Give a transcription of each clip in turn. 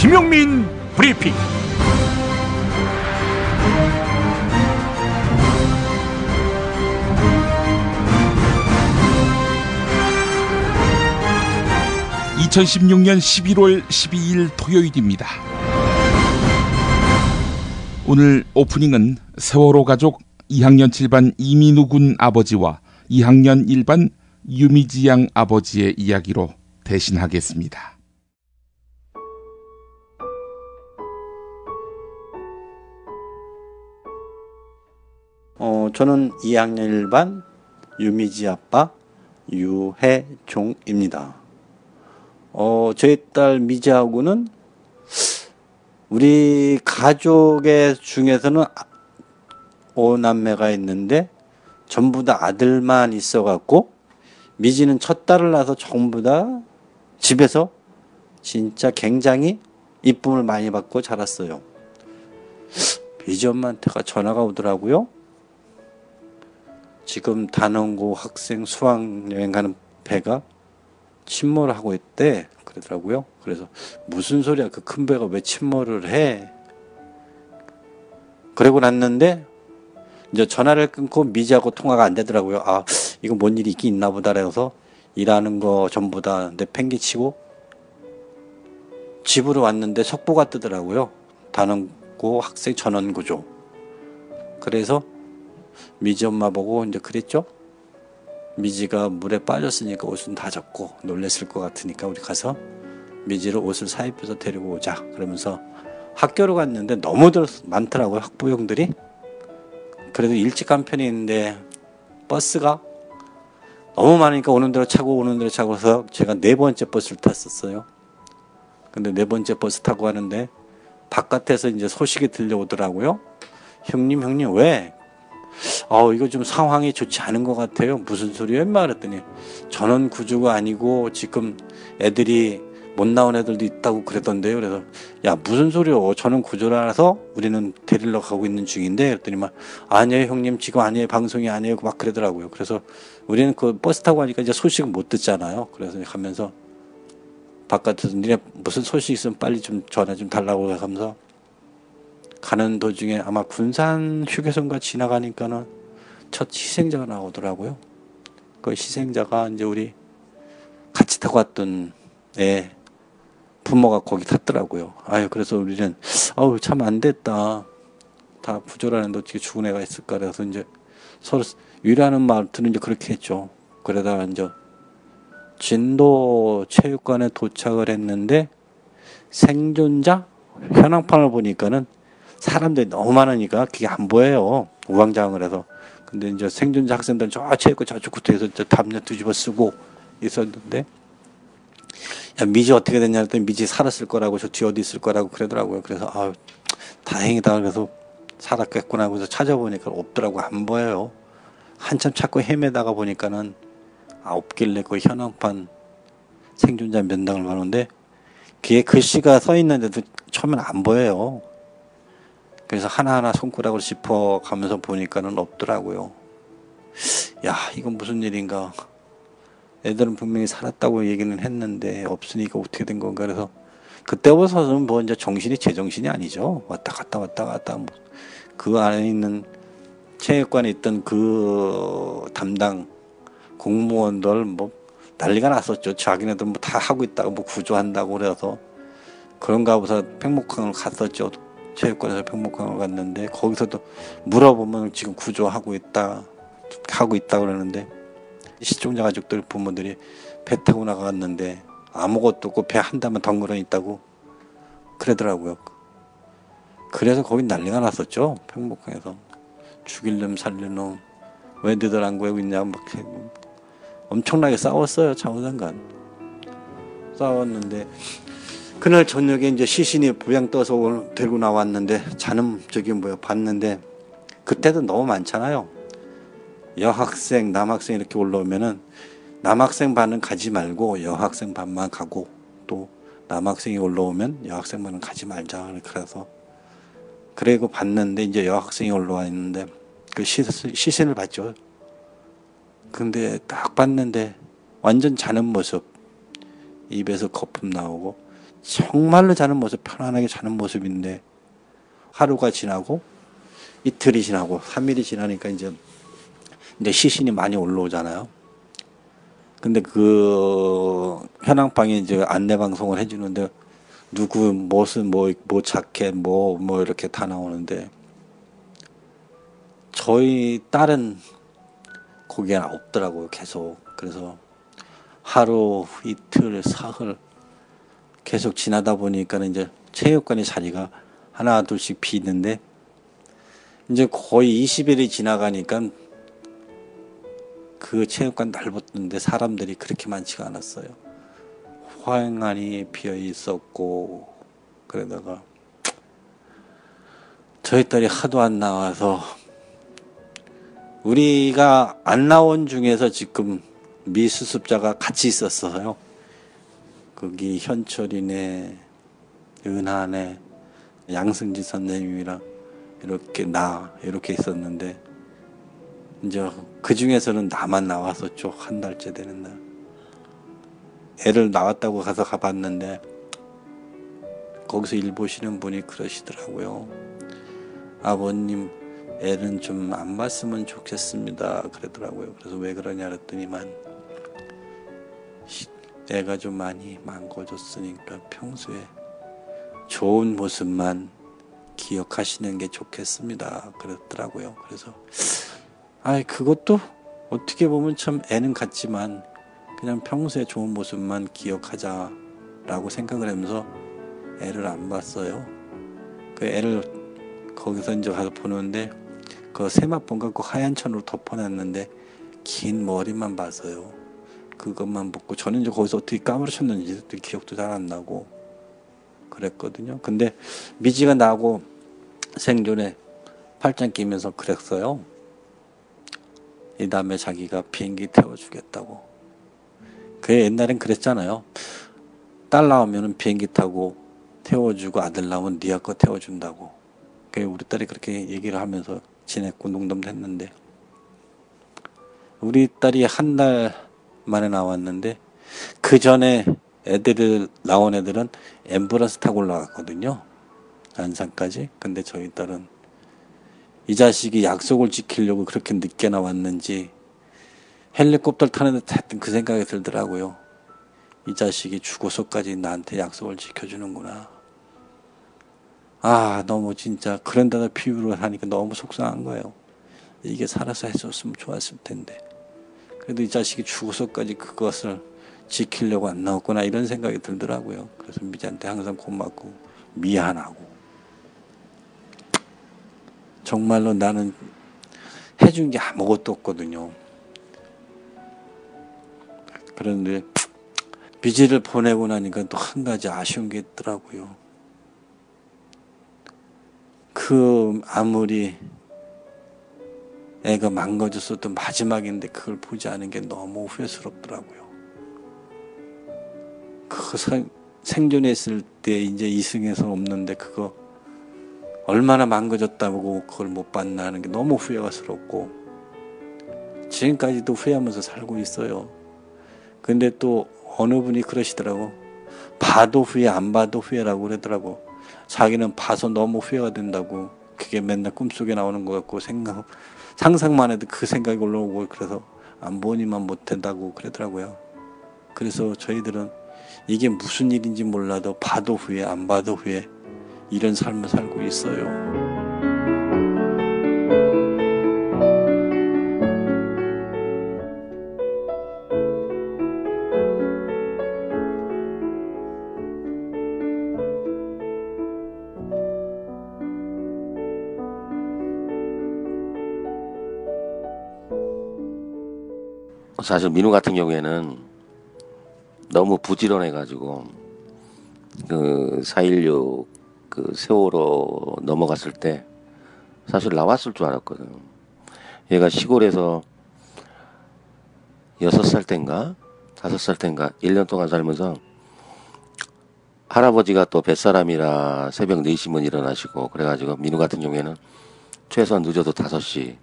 김용민 브리핑. (2016년 11월 12일) 토요일입니다. 오늘 오프닝은 세월호 가족 2학년 7반 이민우 군 아버지와 2학년 1반 유미지 양 아버지의 이야기로 대신하겠습니다. 저는 2학년 1반 유미지 아빠 유해종입니다. 저희 딸 미지하고는 우리 가족의 중에서는 5남매가 있는데 전부 다 아들만 있어갖고 미지는 첫 딸을 낳아서 전부 다 집에서 진짜 굉장히 이쁨을 많이 받고 자랐어요. 미지 엄마한테가 전화가 오더라고요. 지금 단원고 학생 수학여행 가는 배가 침몰을 하고 있대 그러더라고요. 그래서 무슨 소리야, 그 큰 배가 왜 침몰을 해? 그러고 났는데 이제 전화를 끊고 미지하고 통화가 안 되더라고요. 아, 이거 뭔 일이 있긴 있나 보다 그래서 일하는 거 전부 다 내팽개치고 집으로 왔는데 속보가 뜨더라고요. 단원고 학생 전원 구조. 그래서 미지 엄마 보고 이제 그랬죠. 미지가 물에 빠졌으니까 옷은 다 젖고 놀랬을 것 같으니까 우리 가서 미지를 옷을 사입혀서 데리고 오자 그러면서 학교로 갔는데 너무들 많더라고요, 학부형들이. 그래도 일찍 간 편인데 버스가 너무 많으니까 오는 대로 차고 해서 제가 4번째 버스를 탔었어요. 근데 4번째 버스 타고 가는데 바깥에서 이제 소식이 들려오더라고요. 형님 왜? 이거 좀 상황이 좋지 않은 것 같아요. 무슨 소리예요? 말했더니 전원 구조가 아니고 지금 애들이 못 나온 애들도 있다고 그랬던데요. 그래서 야, 무슨 소리요? 전원 구조라서 우리는 데리러 가고 있는 중인데 그랬더니 막 아니에요 형님, 지금 아니에요, 방송이 아니에요 막 그러더라고요. 그래서 우리는 그 버스 타고 가니까 이제 소식을 못 듣잖아요. 그래서 가면서 바깥에서 니네 무슨 소식 있으면 빨리 좀 전화 좀 달라고 하면서 가는 도중에 아마 군산 휴게소인가 지나가니까는 첫 희생자가 나오더라고요. 그 희생자가 이제 우리 같이 타고 왔던 애 부모가 거기 탔더라고요. 그래서 우리는 참 안 됐다. 다 부조라는데 어떻게 죽은 애가 있을까. 그래서 이제 서로 위로하는 말들은 이제 그렇게 했죠. 그러다가 이제 진도 체육관에 도착을 했는데 생존자 현황판을 보니까는 사람들이 너무 많으니까 그게 안 보여요. 우왕좌왕을 해서. 근데 이제 생존자 학생들은 저 체육관 저쪽부터 해서 담요 뒤집어 쓰고 있었는데, 야, 미지 어떻게 됐냐 했더니 미지 살았을 거라고, 저 뒤에 어디 있을 거라고 그러더라고요. 그래서 다행이다. 그래서 살았겠구나. 그래서 찾아보니까 없더라고. 안 보여요. 한참 찾고 헤매다가 보니까는 없길래 그 현황판 생존자 면담을 하는데 그게 글씨가 써 있는데도 처음엔 안 보여요. 그래서 하나하나 손가락으로 짚어가면서 보니까는 없더라고요. 야, 이건 무슨 일인가. 애들은 분명히 살았다고 얘기는 했는데 없으니까 어떻게 된 건가. 그래서 그때부터는 뭐 이제 정신이 제정신이 아니죠. 왔다 갔다 뭐. 그 안에 있는 체육관에 있던 그 담당 공무원들 뭐 난리가 났었죠. 자기네들 뭐 다 하고 있다고 뭐 구조한다고 그래서 그런가 보서 팽목항을 갔었죠. 체육관에서 팽목항을 갔는데 거기서도 물어보면 지금 구조하고 있다 그러는데 실종자 가족들 부모들이 배 타고 나갔는데 아무것도 없고 배 한 대만 덩그러니 있다고 그러더라고요. 그래서 거기 난리가 났었죠. 팽목항에서 죽일 놈 살릴 놈 왜 너희들 안 구하고 있냐 막 엄청나게 싸웠어요. 좌우장관 싸웠는데 그날 저녁에 이제 시신이 부양 떠서 들고 나왔는데 봤는데 그때도 너무 많잖아요. 여학생, 남학생 이렇게 올라오면은 남학생 반은 가지 말고 여학생 반만 가고 또 남학생이 올라오면 여학생 반은 가지 말자. 그래서 그리고 봤는데 이제 여학생이 올라와 있는데 그 시신을 봤죠. 근데 딱 봤는데 완전 자는 모습, 입에서 거품 나오고 정말로 자는 모습, 편안하게 자는 모습인데 하루가 지나고 이틀이 지나고 3일이 지나니까 이제 시신이 많이 올라오잖아요. 근데 그 현황방에 이제 안내 방송을 해주는데 누구 무슨 뭐 자켓 뭐 이렇게 다 나오는데 저희 딸은 거기에 없더라고요. 계속. 그래서 하루 이틀 사흘 계속 지나다 보니까 이제 체육관의 자리가 하나 둘씩 비는데 이제 거의 20일이 지나가니까 그 체육관 넓었는데 사람들이 그렇게 많지가 않았어요. 화양안이 비어 있었고 그러다가 저희 딸이 하도 안 나와서 우리가 안 나온 중에서 지금 미수습자가 같이 있었어요. 거기 현철이네, 은하네, 양승지 선생님이랑 이렇게 있었는데 이제 그 중에서는 나만 나왔었죠. 한 달째 되는 날. 애를 나왔다고 가서 가봤는데 거기서 일 보시는 분이 그러시더라고요. 아버님 애는 좀 안 봤으면 좋겠습니다. 그러더라고요. 그래서 왜 그러냐 그랬더니만 애가 좀 많이 망가졌으니까 평소에 좋은 모습만 기억하시는 게 좋겠습니다. 그랬더라고요. 그래서 그것도 어떻게 보면 참 애는 같지만 그냥 평소에 좋은 모습만 기억하자라고 생각을 하면서 애를 안 봤어요. 그 애를 거기서 이제 가서 보는데 그 세마폰 갖고 하얀 천으로 덮어놨는데 긴 머리만 봐서요. 그것만 보고 저는 이제 거기서 어떻게 까무러쳤는지 기억도 잘 안 나고 그랬거든요. 근데 미지가 나고 생존에 팔짱 끼면서 그랬어요. 이 다음에 자기가 비행기 태워주겠다고. 그 옛날엔 그랬잖아요. 딸 나오면은 비행기 타고 태워주고 아들 나오면 네 아까 태워준다고. 우리 딸이 그렇게 얘기를 하면서 지냈고 농담도 했는데 우리 딸이 한 달 만에 나왔는데 그 전에 나온 애들은 앰뷸런스 타고 올라갔거든요. 안산까지. 근데 저희 딸은 이 자식이 약속을 지키려고 그렇게 늦게 나왔는지 헬리콥터 타는데 하여튼 그 생각이 들더라고요. 이 자식이 죽어서까지 나한테 약속을 지켜주는구나. 너무 진짜 그런데다 비유를 하니까 너무 속상한 거예요. 이게 살아서 해줬으면 좋았을 텐데. 그래도 이 자식이 죽어서까지 그것을 지키려고 안 나왔구나 이런 생각이 들더라고요. 그래서 미지한테 항상 고맙고 미안하고 정말로 나는 해준 게 아무것도 없거든요. 그런데 미지를 보내고 나니까 또 한 가지 아쉬운 게 있더라고요. 아무리 애가 망가졌어도 마지막인데 그걸 보지 않은 게 너무 후회스럽더라고요. 생존에 있을 때 이제 이승에서 없는데 그거 얼마나 망가졌다고 그걸 못 봤나 하는 게 너무 후회스럽고 지금까지도 후회하면서 살고 있어요. 근데 또 어느 분이 그러시더라고. 봐도 후회 안 봐도 후회라고 그러더라고. 자기는 봐서 너무 후회가 된다고. 그게 맨날 꿈속에 나오는 것 같고 상상만 해도 그 생각이 올라오고 그래서 안 보니만 못한다고 그러더라고요. 그래서 저희들은 이게 무슨 일인지 몰라도 봐도 후회 안 봐도 후회 이런 삶을 살고 있어요. 사실 민우 같은 경우에는 너무 부지런해가지고 그 4.16 그 세월호 넘어갔을 때 사실 나왔을 줄 알았거든. 얘가 시골에서 6살 땐가 5살 땐가 1년 동안 살면서 할아버지가 또 뱃사람이라 새벽 4시면 일어나시고 그래가지고 민우 같은 경우에는 최소한 늦어도 5시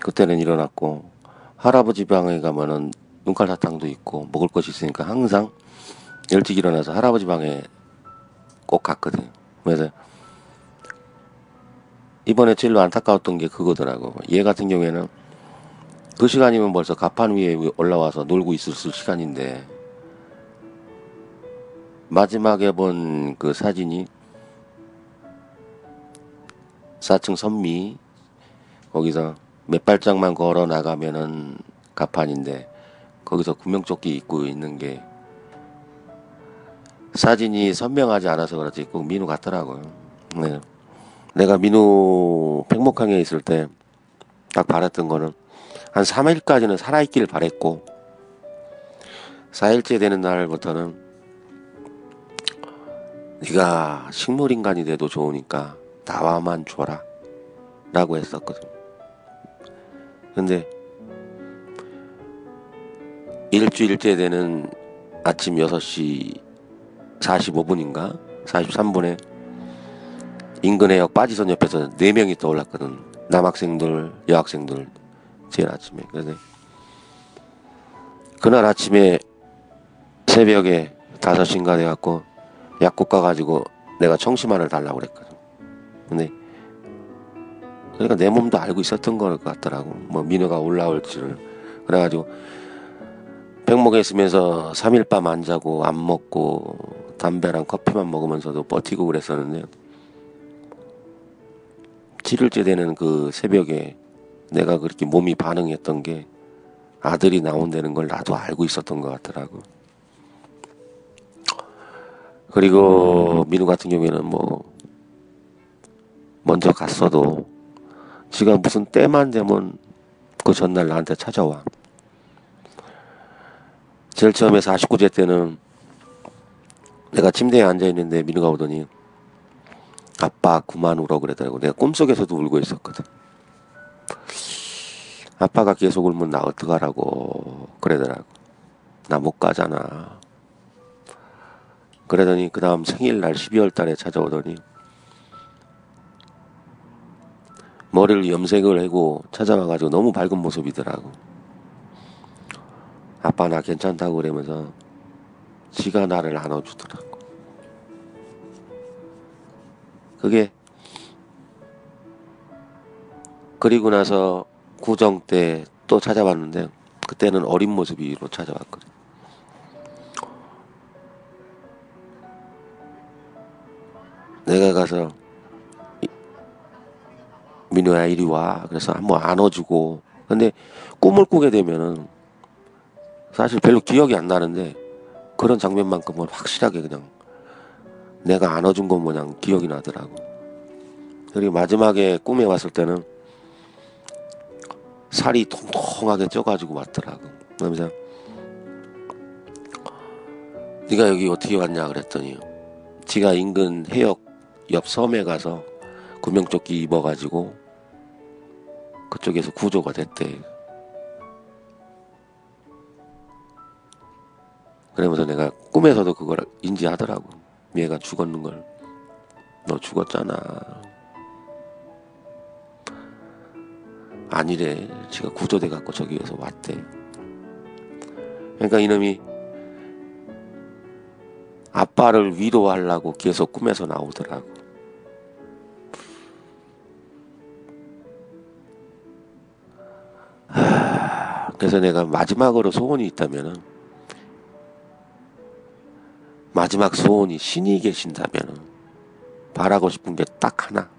그때는 일어났고 할아버지 방에 가면은 눈깔 사탕도 있고 먹을 것이 있으니까 항상 일찍 일어나서 할아버지 방에 꼭 갔거든요. 그래서 이번에 제일 안타까웠던 게 그거더라고. 얘 같은 경우에는 그 시간이면 벌써 가판 위에 올라와서 놀고 있을 시간인데 마지막에 본 그 사진이 4층 선미 거기서 몇 발짝만 걸어 나가면은 가판인데 거기서 구명조끼 입고 있는 게 사진이 선명하지 않아서 그렇지 꼭 민우 같더라고요. 네. 내가 민우 팽목항에 있을 때 딱 바랬던 거는 한 3일까지는 살아있길 바랬고 4일째 되는 날부터는 네가 식물인간이 돼도 좋으니까 나와만 줘라 라고 했었거든. 근데 일주일째 되는 아침 6시 45분인가 43분에 인근 해역 빠지선 옆에서 4명이 떠올랐거든. 남학생들 여학생들 제일 아침에. 그래서 그날 아침에 새벽에 5시인가 돼갖고 약국 가가지고 내가 청심환을 달라고 그랬거든. 근데 그러니까 내 몸도 알고 있었던 것 같더라고. 뭐 민우가 올라올지를. 그래가지고 백목에 있으면서 3일 밤 안 자고 안 먹고 담배랑 커피만 먹으면서도 버티고 그랬었는데 7일째 되는 그 새벽에 내가 그렇게 몸이 반응했던 게 아들이 나온다는 걸 나도 알고 있었던 것 같더라고. 그리고 민우 같은 경우에는 뭐 먼저 갔어도 지가 무슨 때만 되면 그 전날 나한테 찾아와. 제일 처음에 49제 때는 내가 침대에 앉아있는데 민우가 오더니 아빠 그만 울어 그러더라고. 내가 꿈속에서도 울고 있었거든. 아빠가 계속 울면 나 어떡하라고 그러더라고. 나 못 가잖아. 그러더니 그 다음 생일날 12월 달에 찾아오더니 머리를 염색을 하고 찾아와가지고 너무 밝은 모습이더라고. 아빠 나 괜찮다고 그러면서 지가 나를 안아주더라고. 그게 그리고 나서 구정 때 또 찾아봤는데 그때는 어린 모습으로 찾아왔거든. 내가 가서 민우야 이리 와. 그래서 한번 안아주고. 근데 꿈을 꾸게 되면은 사실 별로 기억이 안 나는데 그런 장면만큼은 확실하게 그냥 내가 안아준 것 마냥 기억이 나더라고. 그리고 마지막에 꿈에 왔을 때는 살이 통통하게 쪄가지고 왔더라고. 그러면서 네가 여기 어떻게 왔냐 그랬더니 지가 인근 해역 옆 섬에 가서 구명조끼 입어가지고 그쪽에서 구조가 됐대. 그러면서 내가 꿈에서도 그걸 인지하더라고. 얘가 죽었는 걸. 너 죽었잖아. 아니래. 지가 구조돼갖고 저기에서 왔대. 그러니까 이놈이 아빠를 위로하려고 계속 꿈에서 나오더라고. 그래서 내가 마지막으로 소원이 있다면은 마지막 소원이 신이 계신다면은 바라고 싶은 게 딱 하나.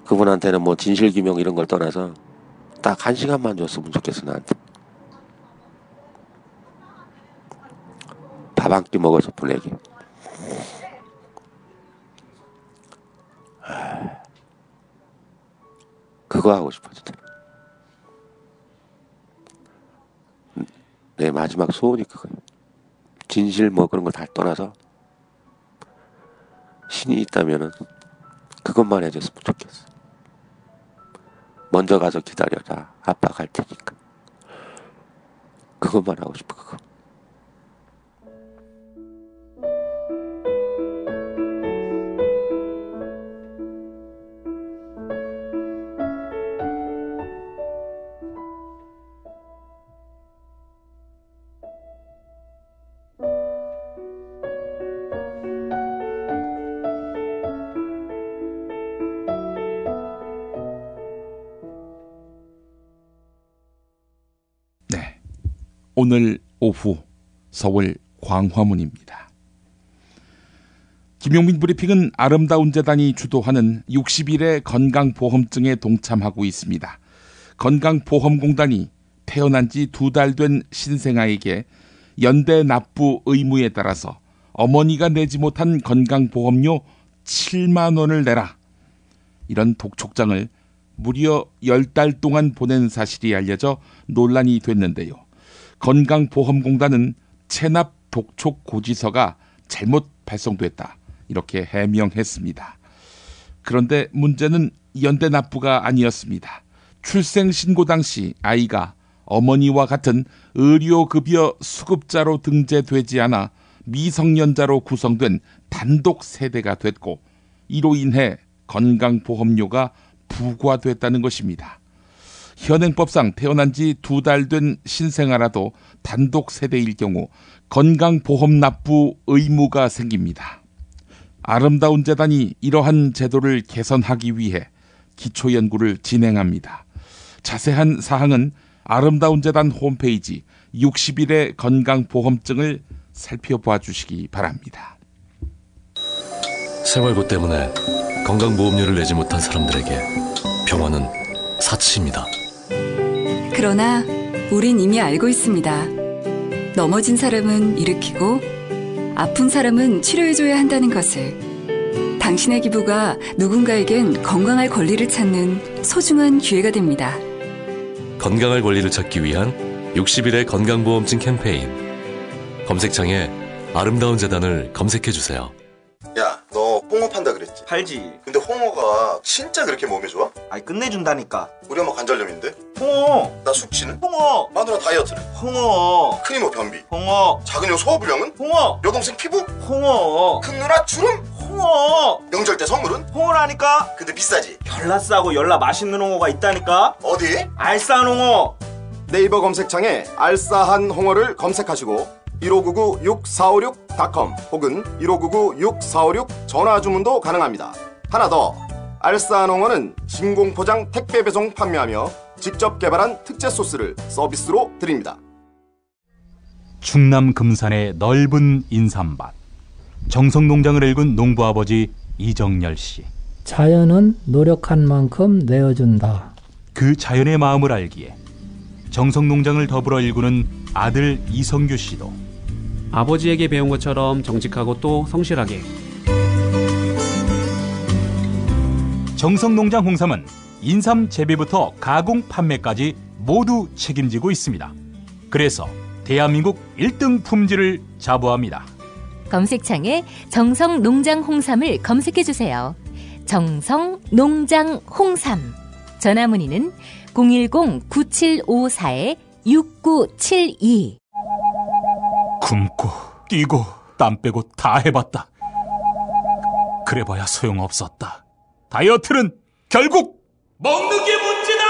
그분한테는 뭐 진실규명 이런 걸 떠나서 딱 1시간만 줬으면 좋겠어 나한테. 밥 한 끼 먹어서 보내기. 그거 하고 싶어 진짜. 내 마지막 소원이 그거야. 진실 뭐 그런 거 다 떠나서 신이 있다면은 그것만 해줬으면 좋겠어. 먼저 가서 기다려라. 아빠 갈 테니까. 그것만 하고 싶어 그거. 오늘 오후 서울 광화문입니다. 김용민 브리핑은 아름다운 재단이 주도하는 60일의 건강보험증에 동참하고 있습니다. 건강보험공단이 태어난 지 2달 된 신생아에게 연대 납부 의무에 따라서 어머니가 내지 못한 건강보험료 7만 원을 내라. 이런 독촉장을 무려 10달 동안 보낸 사실이 알려져 논란이 됐는데요. 건강보험공단은 체납 독촉 고지서가 잘못 발송됐다. 이렇게 해명했습니다. 그런데 문제는 연대 납부가 아니었습니다. 출생신고 당시 아이가 어머니와 같은 의료급여 수급자로 등재되지 않아 미성년자로 구성된 단독 세대가 됐고 이로 인해 건강보험료가 부과됐다는 것입니다. 현행법상 태어난 지 2달 된 신생아라도 단독 세대일 경우 건강보험 납부 의무가 생깁니다. 아름다운 재단이 이러한 제도를 개선하기 위해 기초연구를 진행합니다. 자세한 사항은 아름다운 재단 홈페이지 60일의 건강보험증을 살펴봐 주시기 바랍니다. 생활고 때문에 건강보험료를 내지 못한 사람들에게 병원은 사치입니다. 그러나 우린 이미 알고 있습니다. 넘어진 사람은 일으키고 아픈 사람은 치료해줘야 한다는 것을. 당신의 기부가 누군가에겐 건강할 권리를 찾는 소중한 기회가 됩니다. 건강할 권리를 찾기 위한 60일의 건강보험증 캠페인. 검색창에 아름다운 재단을 검색해주세요. 야, 너 홍어 판다 그랬지? 팔지. 근데 홍어가 진짜 그렇게 몸에 좋아? 아이 끝내준다니까. 우리 엄마 관절염인데? 홍어. 나 숙취는? 홍어. 마누라 다이어트는? 홍어. 큰이모 뭐 변비? 홍어. 작은 형 소화불량은? 홍어. 여동생 피부? 홍어. 큰 누나 주름? 홍어. 명절 때 선물은? 홍어라니까. 근데 비싸지? 열나 싸고 열나 맛있는 홍어가 있다니까. 어디? 알싸한 홍어. 네이버 검색창에 알싸한 홍어를 검색하시고 1599-6456.com 혹은 1599-6456 전화 주문도 가능합니다. 하나 더, 알싸한 홍어는 진공포장 택배 배송 판매하며 직접 개발한 특제 소스를 서비스로 드립니다. 충남 금산의 넓은 인삼밭, 정성농장을 일군 농부아버지 이정열 씨. 자연은 노력한 만큼 내어준다. 그 자연의 마음을 알기에 정성농장을 더불어 일구는 아들 이성규 씨도 아버지에게 배운 것처럼 정직하고 또 성실하게. 정성농장 홍삼은 인삼 재배부터 가공 판매까지 모두 책임지고 있습니다. 그래서 대한민국 1등 품질을 자부합니다. 검색창에 정성농장 홍삼을 검색해주세요. 정성농장 홍삼. 전화문의는 010-9754-6972. 굶고 뛰고 땀 빼고 다 해봤다. 그래봐야 소용없었다. 다이어트는 결국 먹는 게 문제다.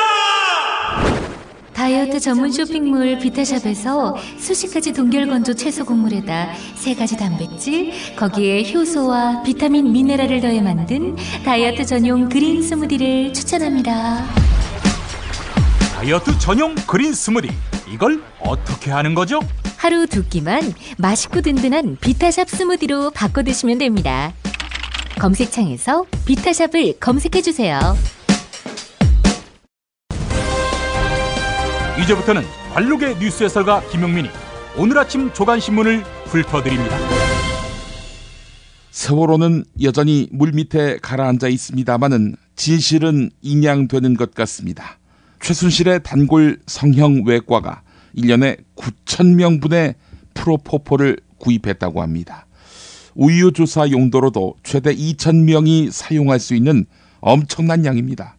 다이어트 전문 쇼핑몰 비타샵에서 수십 가지 동결건조 채소 곡물에다 3가지 단백질, 거기에 효소와 비타민, 미네랄을 더해 만든 다이어트 전용 그린 스무디를 추천합니다. 다이어트 전용 그린 스무디, 이걸 어떻게 하는 거죠? 하루 2끼만 맛있고 든든한 비타샵 스무디로 바꿔 드시면 됩니다. 검색창에서 비타샵을 검색해주세요. 이제부터는 관록의 뉴스 해설가 김용민이 오늘 아침 조간신문을 훑어드립니다. 세월호는 여전히 물밑에 가라앉아 있습니다마는 진실은 인양되는 것 같습니다. 최순실의 단골 성형외과가 1년에 9,000명분의 프로포폴을 구입했다고 합니다. 우유조사 용도로도 최대 2,000명이 사용할 수 있는 엄청난 양입니다.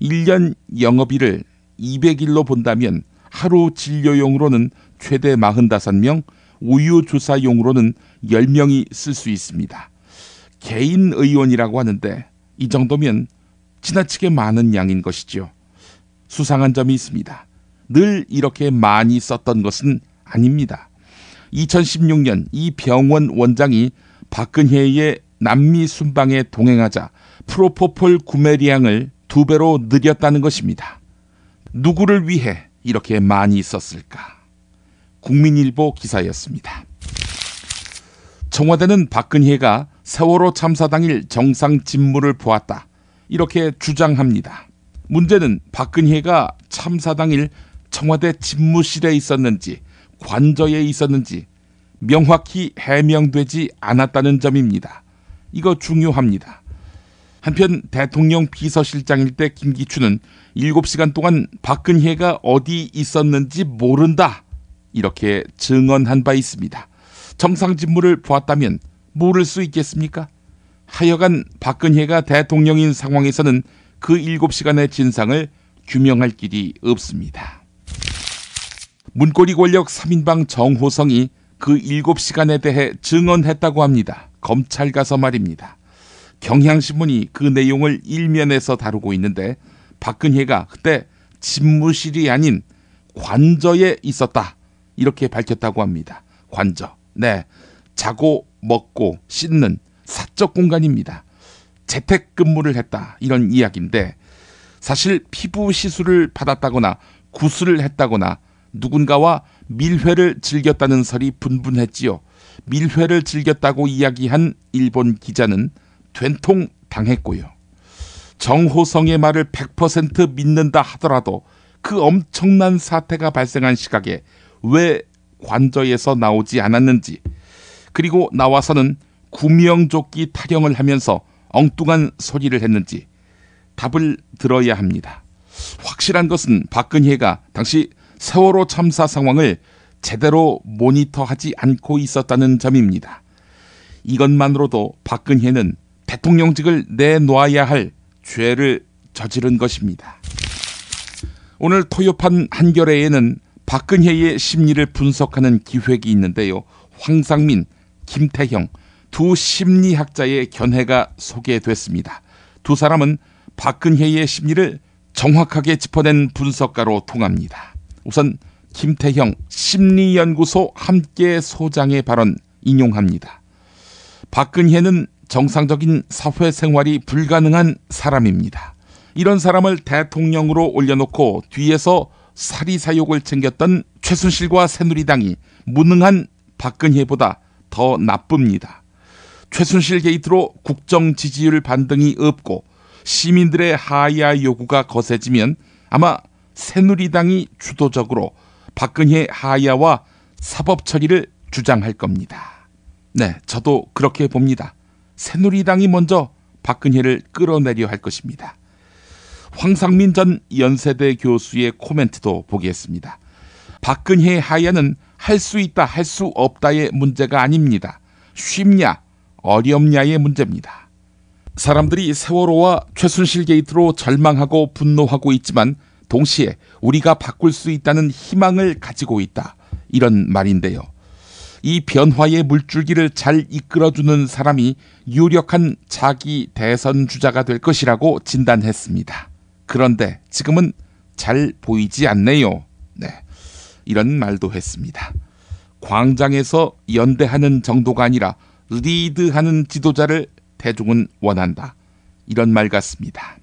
1년 영업일을 200일로 본다면 하루 진료용으로는 최대 45명, 우유조사용으로는 10명이 쓸 수 있습니다. 개인 의원이라고 하는데 이 정도면 지나치게 많은 양인 것이죠. 수상한 점이 있습니다. 늘 이렇게 많이 썼던 것은 아닙니다. 2016년 이 병원 원장이 박근혜의 남미 순방에 동행하자 프로포폴 구매량을 2배로 늘렸다는 것입니다. 누구를 위해 이렇게 많이 썼을까? 국민일보 기사였습니다. 청와대는 박근혜가 세월호 참사 당일 정상 직무를 보았다, 이렇게 주장합니다. 문제는 박근혜가 참사 당일 청와대 집무실에 있었는지 관저에 있었는지 명확히 해명되지 않았다는 점입니다. 이거 중요합니다. 한편 대통령 비서실장일 때 김기춘은 7시간 동안 박근혜가 어디 있었는지 모른다, 이렇게 증언한 바 있습니다. 정상 직무를 보았다면 모를 수 있겠습니까? 하여간 박근혜가 대통령인 상황에서는 그 7시간의 진상을 규명할 길이 없습니다. 문고리 권력 3인방 정호성이 그 7시간에 대해 증언했다고 합니다. 검찰 가서 말입니다. 경향신문이 그 내용을 일면에서 다루고 있는데 박근혜가 그때 집무실이 아닌 관저에 있었다, 이렇게 밝혔다고 합니다. 관저. 네, 자고 먹고 씻는 사적 공간입니다. 재택근무를 했다, 이런 이야기인데 사실 피부 시술을 받았다거나 구술을 했다거나 누군가와 밀회를 즐겼다는 설이 분분했지요. 밀회를 즐겼다고 이야기한 일본 기자는 된통 당했고요. 정호성의 말을 100% 믿는다 하더라도 그 엄청난 사태가 발생한 시각에 왜 관저에서 나오지 않았는지, 그리고 나와서는 구명조끼 타령을 하면서 엉뚱한 소리를 했는지 답을 들어야 합니다. 확실한 것은 박근혜가 당시 세월호 참사 상황을 제대로 모니터하지 않고 있었다는 점입니다. 이것만으로도 박근혜는 대통령직을 내놓아야 할 죄를 저지른 것입니다. 오늘 토요판 한겨레에는 박근혜의 심리를 분석하는 기획이 있는데요. 황상민, 김태형 두 심리학자의 견해가 소개됐습니다. 두 사람은 박근혜의 심리를 정확하게 짚어낸 분석가로 통합니다. 우선 김태형 심리연구소 함께 소장의 발언 인용합니다. 박근혜는 정상적인 사회생활이 불가능한 사람입니다. 이런 사람을 대통령으로 올려놓고 뒤에서 사리사욕을 챙겼던 최순실과 새누리당이 무능한 박근혜보다 더 나쁩니다. 최순실 게이트로 국정 지지율 반등이 없고 시민들의 하야 요구가 거세지면 아마 새누리당이 주도적으로 박근혜 하야와 사법 처리를 주장할 겁니다. 네, 저도 그렇게 봅니다. 새누리당이 먼저 박근혜를 끌어내려 할 것입니다. 황상민 전 연세대 교수의 코멘트도 보겠습니다. 박근혜 하야는 할 수 있다 할 수 없다의 문제가 아닙니다. 쉽냐 어렵냐의 문제입니다. 사람들이 세월호와 최순실 게이트로 절망하고 분노하고 있지만 동시에 우리가 바꿀 수 있다는 희망을 가지고 있다, 이런 말인데요. 이 변화의 물줄기를 잘 이끌어주는 사람이 유력한 차기 대선 주자가 될 것이라고 진단했습니다. 그런데 지금은 잘 보이지 않네요. 네, 이런 말도 했습니다. 광장에서 연대하는 정도가 아니라 리드하는 지도자를 대중은 원한다, 이런 말 같습니다.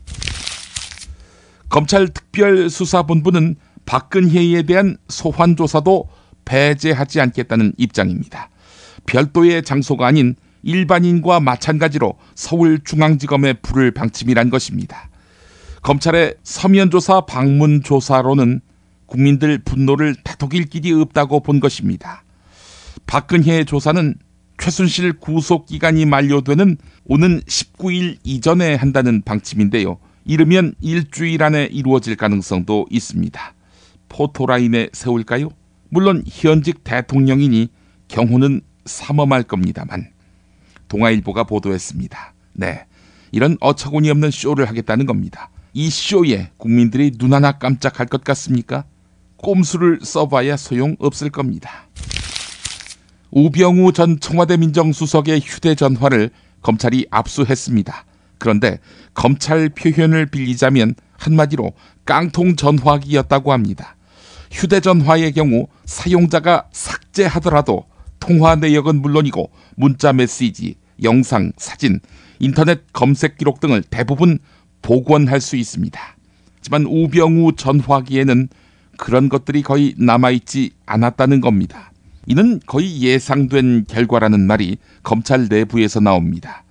검찰 특별수사본부는 박근혜에 대한 소환조사도 배제하지 않겠다는 입장입니다. 별도의 장소가 아닌 일반인과 마찬가지로 서울중앙지검에 불을 방침이란 것입니다. 검찰의 서면조사 방문조사로는 국민들 분노를 다독일 길이 없다고 본 것입니다. 박근혜 조사는 최순실 구속기간이 만료되는 오는 19일 이전에 한다는 방침인데요. 이르면 일주일 안에 이루어질 가능성도 있습니다. 포토라인에 세울까요? 물론 현직 대통령이니 경호는 삼엄할 겁니다만. 동아일보가 보도했습니다. 네, 이런 어처구니 없는 쇼를 하겠다는 겁니다. 이 쇼에 국민들이 눈 하나 깜짝할 것 같습니까? 꼼수를 써봐야 소용없을 겁니다. 우병우 전 청와대 민정수석의 휴대전화를 검찰이 압수했습니다. 그런데 검찰 표현을 빌리자면 한마디로 깡통 전화기였다고 합니다. 휴대전화의 경우 사용자가 삭제하더라도 통화 내역은 물론이고 문자 메시지, 영상, 사진, 인터넷 검색 기록 등을 대부분 복원할 수 있습니다. 하지만 우병우 전화기에는 그런 것들이 거의 남아있지 않았다는 겁니다. 이는 거의 예상된 결과라는 말이 검찰 내부에서 나옵니다.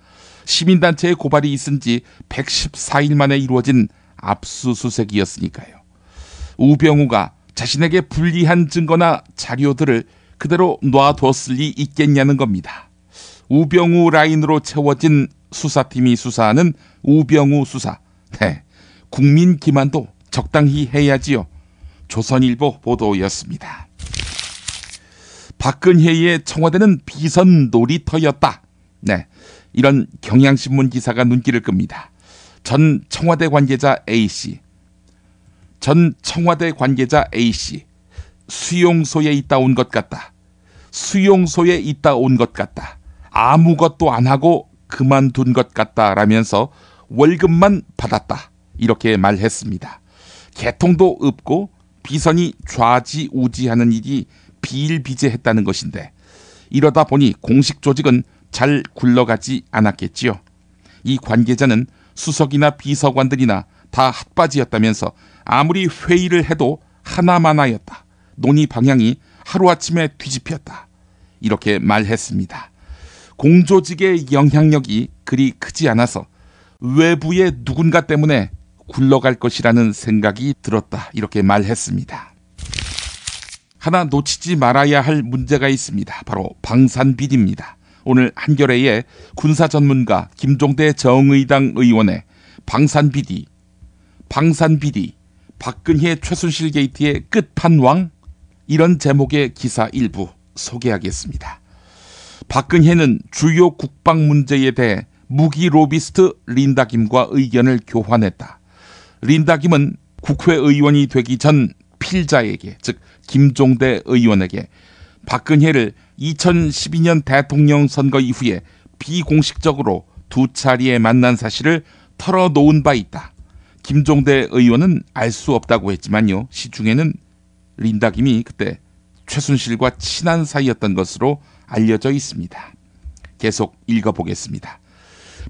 시민단체의 고발이 있은 지 114일 만에 이루어진 압수수색이었으니까요. 우병우가 자신에게 불리한 증거나 자료들을 그대로 놔뒀을 리 있겠냐는 겁니다. 우병우 라인으로 채워진 수사팀이 수사하는 우병우 수사. 네, 국민 기만도 적당히 해야지요. 조선일보 보도였습니다. 박근혜의 청와대는 비선 놀이터였다. 네, 이런 경향신문 기사가 눈길을 끕니다. 전 청와대 관계자 A씨. 수용소에 있다 온 것 같다. 수용소에 있다 온 것 같다. 아무것도 안 하고 그만둔 것 같다라면서 월급만 받았다. 이렇게 말했습니다. 개통도 없고 비선이 좌지우지하는 일이 비일비재했다는 것인데 이러다 보니 공식 조직은 잘 굴러가지 않았겠지요. 이 관계자는 수석이나 비서관들이나 다 핫바지였다면서 아무리 회의를 해도 하나만하였다. 논의 방향이 하루아침에 뒤집혔다. 이렇게 말했습니다. 공조직의 영향력이 그리 크지 않아서 외부의 누군가 때문에 굴러갈 것이라는 생각이 들었다. 이렇게 말했습니다. 하나 놓치지 말아야 할 문제가 있습니다. 바로 방산비리입니다. 오늘 한겨레에 군사 전문가 김종대 정의당 의원의 방산비리, 박근혜 최순실 게이트의 끝판왕, 이런 제목의 기사 일부 소개하겠습니다. 박근혜는 주요 국방 문제에 대해 무기 로비스트 린다 김과 의견을 교환했다. 린다 김은 국회의원이 되기 전 필자에게, 즉 김종대 의원에게 박근혜를 2012년 대통령 선거 이후에 비공식적으로 2차례에 만난 사실을 털어놓은 바 있다. 김종대 의원은 알 수 없다고 했지만요. 시중에는 린다 김이 그때 최순실과 친한 사이였던 것으로 알려져 있습니다. 계속 읽어보겠습니다.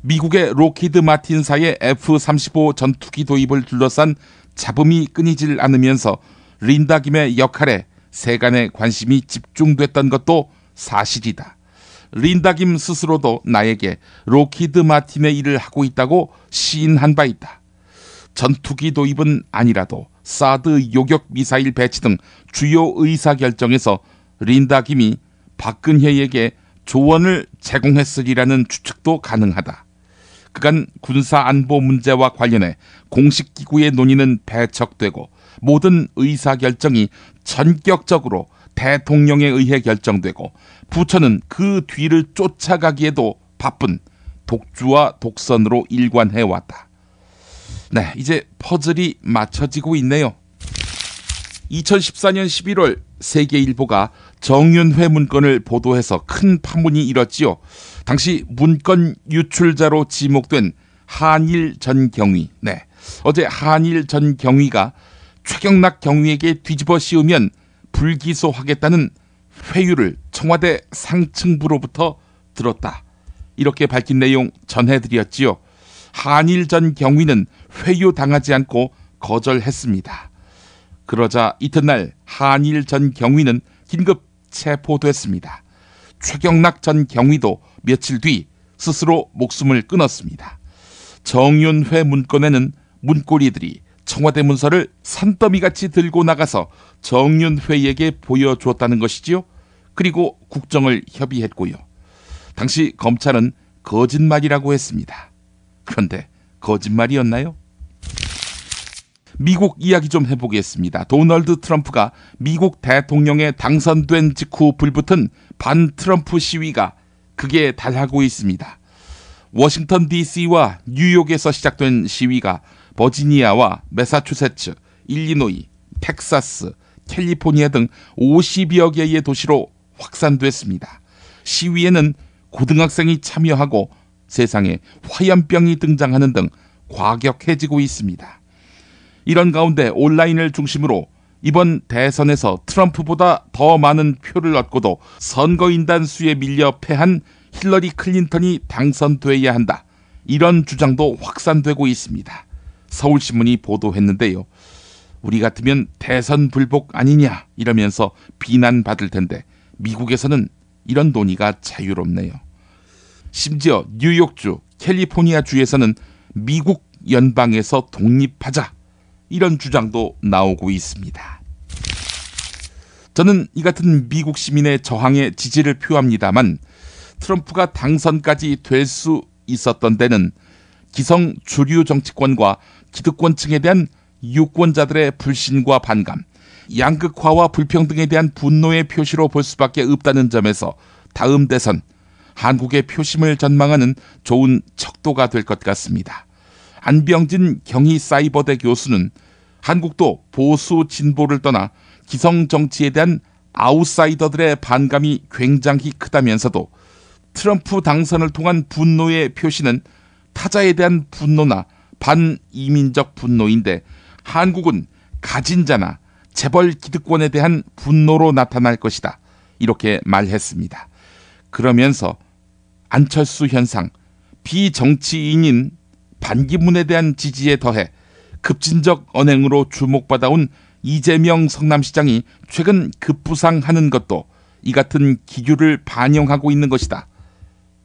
미국의 로키드 마틴사의 F-35 전투기 도입을 둘러싼 잡음이 끊이질 않으면서 린다 김의 역할에 세간의 관심이 집중됐던 것도 사실이다. 린다 김 스스로도 나에게 로키드 마틴의 일을 하고 있다고 시인한 바 있다. 전투기 도입은 아니라도 사드 요격 미사일 배치 등 주요 의사결정에서 린다 김이 박근혜에게 조언을 제공했으리라는 추측도 가능하다. 그간 군사안보 문제와 관련해 공식 기구의 논의는 배척되고 모든 의사결정이 전격적으로 대통령에 의해 결정되고 부처는 그 뒤를 쫓아가기에도 바쁜 독주와 독선으로 일관해왔다. 네, 이제 퍼즐이 맞춰지고 있네요. 2014년 11월 세계일보가 정윤회 문건을 보도해서 큰 파문이 일었지요. 당시 문건 유출자로 지목된 한일 전 경위. 네, 어제 한일 전 경위가 최경락 경위에게 뒤집어 씌우면 불기소하겠다는 회유를 청와대 상층부로부터 들었다. 이렇게 밝힌 내용 전해드렸지요. 한일 전 경위는 회유당하지 않고 거절했습니다. 그러자 이튿날 한일 전 경위는 긴급 체포됐습니다. 최경락 전 경위도 며칠 뒤 스스로 목숨을 끊었습니다. 정윤회 문건에는 문고리들이 청와대 문서를 산더미같이 들고 나가서 정윤회에게 보여주었다는 것이지요. 그리고 국정을 협의했고요. 당시 검찰은 거짓말이라고 했습니다. 그런데 거짓말이었나요? 미국 이야기 좀 해보겠습니다. 도널드 트럼프가 미국 대통령에 당선된 직후 불붙은 반 트럼프 시위가 극에 달하고 있습니다. 워싱턴 DC와 뉴욕에서 시작된 시위가 버지니아와 매사추세츠, 일리노이, 텍사스, 캘리포니아 등 50여 개의 도시로 확산됐습니다. 시위에는 고등학생이 참여하고 세상에 화염병이 등장하는 등 과격해지고 있습니다. 이런 가운데 온라인을 중심으로 이번 대선에서 트럼프보다 더 많은 표를 얻고도 선거인단 수에 밀려 패한 힐러리 클린턴이 당선돼야 한다. 이런 주장도 확산되고 있습니다. 서울신문이 보도했는데요. 우리 같으면 대선 불복 아니냐 이러면서 비난받을 텐데 미국에서는 이런 논의가 자유롭네요. 심지어 뉴욕주, 캘리포니아주에서는 미국 연방에서 독립하자 이런 주장도 나오고 있습니다. 저는 이 같은 미국 시민의 저항에 지지를 표합니다만 트럼프가 당선까지 될 수 있었던 데는 기성 주류 정치권과 기득권층에 대한 유권자들의 불신과 반감, 양극화와 불평등에 대한 분노의 표시로 볼 수밖에 없다는 점에서 다음 대선 한국의 표심을 전망하는 좋은 척도가 될 것 같습니다. 안병진 경희사이버대 교수는 한국도 보수 진보를 떠나 기성 정치에 대한 아웃사이더들의 반감이 굉장히 크다면서도 트럼프 당선을 통한 분노의 표시는 타자에 대한 분노나 반이민적 분노인데 한국은 가진 자나 재벌 기득권에 대한 분노로 나타날 것이다. 이렇게 말했습니다. 그러면서 안철수 현상, 비정치인인 반기문에 대한 지지에 더해 급진적 언행으로 주목받아온 이재명 성남시장이 최근 급부상하는 것도 이 같은 기류를 반영하고 있는 것이다.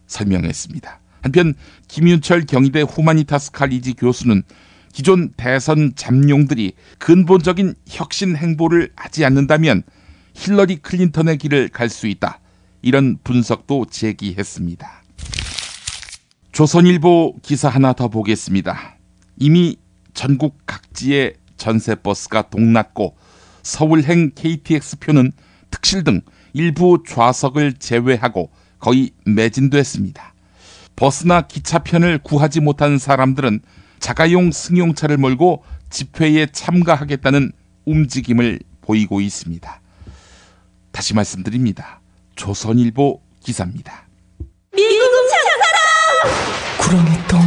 설명했습니다. 한편 김윤철 경희대 후마니타스 칼리지 교수는 기존 대선 잠룡들이 근본적인 혁신 행보를 하지 않는다면 힐러리 클린턴의 길을 갈 수 있다. 이런 분석도 제기했습니다. 조선일보 기사 하나 더 보겠습니다. 이미 전국 각지의 전세버스가 동났고 서울행 KTX표는 특실 등 일부 좌석을 제외하고 거의 매진됐습니다. 버스나 기차편을 구하지 못한 사람들은 자가용 승용차를 몰고 집회에 참가하겠다는 움직임을 보이고 있습니다. 다시 말씀드립니다. 조선일보 기사입니다. 미국 장사랑! 구렁이똥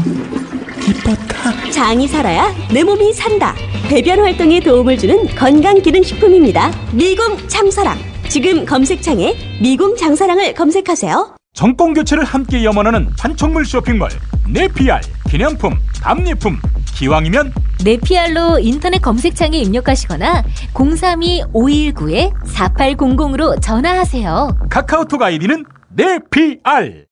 이뻤다. 장이 살아야 내 몸이 산다. 배변 활동에 도움을 주는 건강기능식품입니다. 미궁 장사랑. 지금 검색창에 미궁 장사랑을 검색하세요. 정권 교체를 함께 염원하는 판촉물 쇼핑몰 네피알. 기념품, 답례품, 기왕이면 네피알로 인터넷 검색창에 입력하시거나 032-519-4800으로 전화하세요. 카카오톡 아이디는 네피알.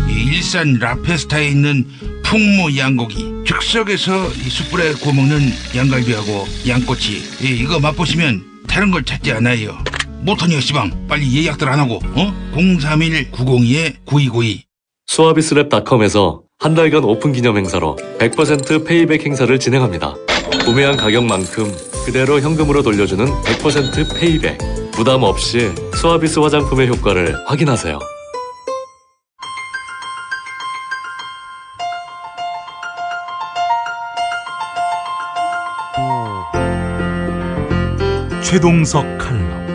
일산 라페스타에 있는 풍무 양고기, 즉석에서 숯불에 구워먹는 양갈비하고 양꼬치, 이거 맛보시면 다른 걸 찾지 않아요. 못하니 시방 빨리 예약들 안 하고 031-902-9292. 수아비스랩닷컴에서 한 달간 오픈 기념 행사로 100% 페이백 행사를 진행합니다. 구매한 가격만큼 그대로 현금으로 돌려주는 100% 페이백. 부담 없이 수아비스 화장품의 효과를 확인하세요. 최동석 칼럼.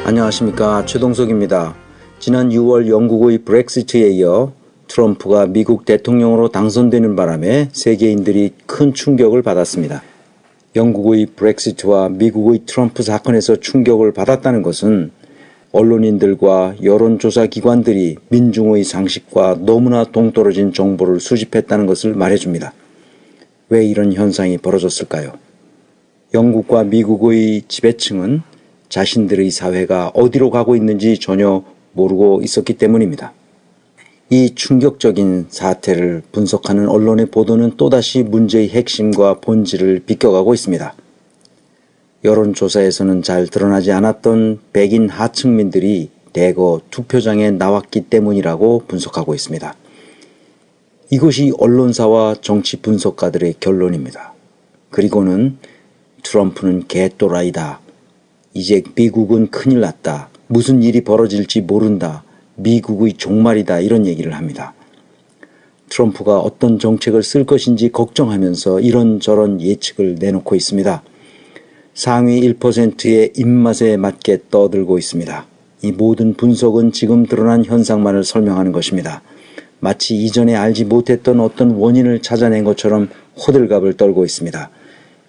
안녕하십니까, 최동석입니다. 지난 6월 영국의 브렉시트에 이어 트럼프가 미국 대통령으로 당선되는 바람에 세계인들이 큰 충격을 받았습니다. 영국의 브렉시트와 미국의 트럼프 사건에서 충격을 받았다는 것은 언론인들과 여론조사 기관들이 민중의 상식과 너무나 동떨어진 정보를 수집했다는 것을 말해줍니다. 왜 이런 현상이 벌어졌을까요? 영국과 미국의 지배층은 자신들의 사회가 어디로 가고 있는지 전혀 모르고 있었기 때문입니다. 이 충격적인 사태를 분석하는 언론의 보도는 또다시 문제의 핵심과 본질을 비껴가고 있습니다. 여론조사에서는 잘 드러나지 않았던 백인 하층민들이 대거 투표장에 나왔기 때문이라고 분석하고 있습니다. 이것이 언론사와 정치 분석가들의 결론입니다. 그리고는 트럼프는 개또라이다. 이제 미국은 큰일 났다. 무슨 일이 벌어질지 모른다. 미국의 종말이다. 이런 얘기를 합니다. 트럼프가 어떤 정책을 쓸 것인지 걱정하면서 이런저런 예측을 내놓고 있습니다. 상위 1%의 입맛에 맞게 떠들고 있습니다. 이 모든 분석은 지금 드러난 현상만을 설명하는 것입니다. 마치 이전에 알지 못했던 어떤 원인을 찾아낸 것처럼 호들갑을 떨고 있습니다.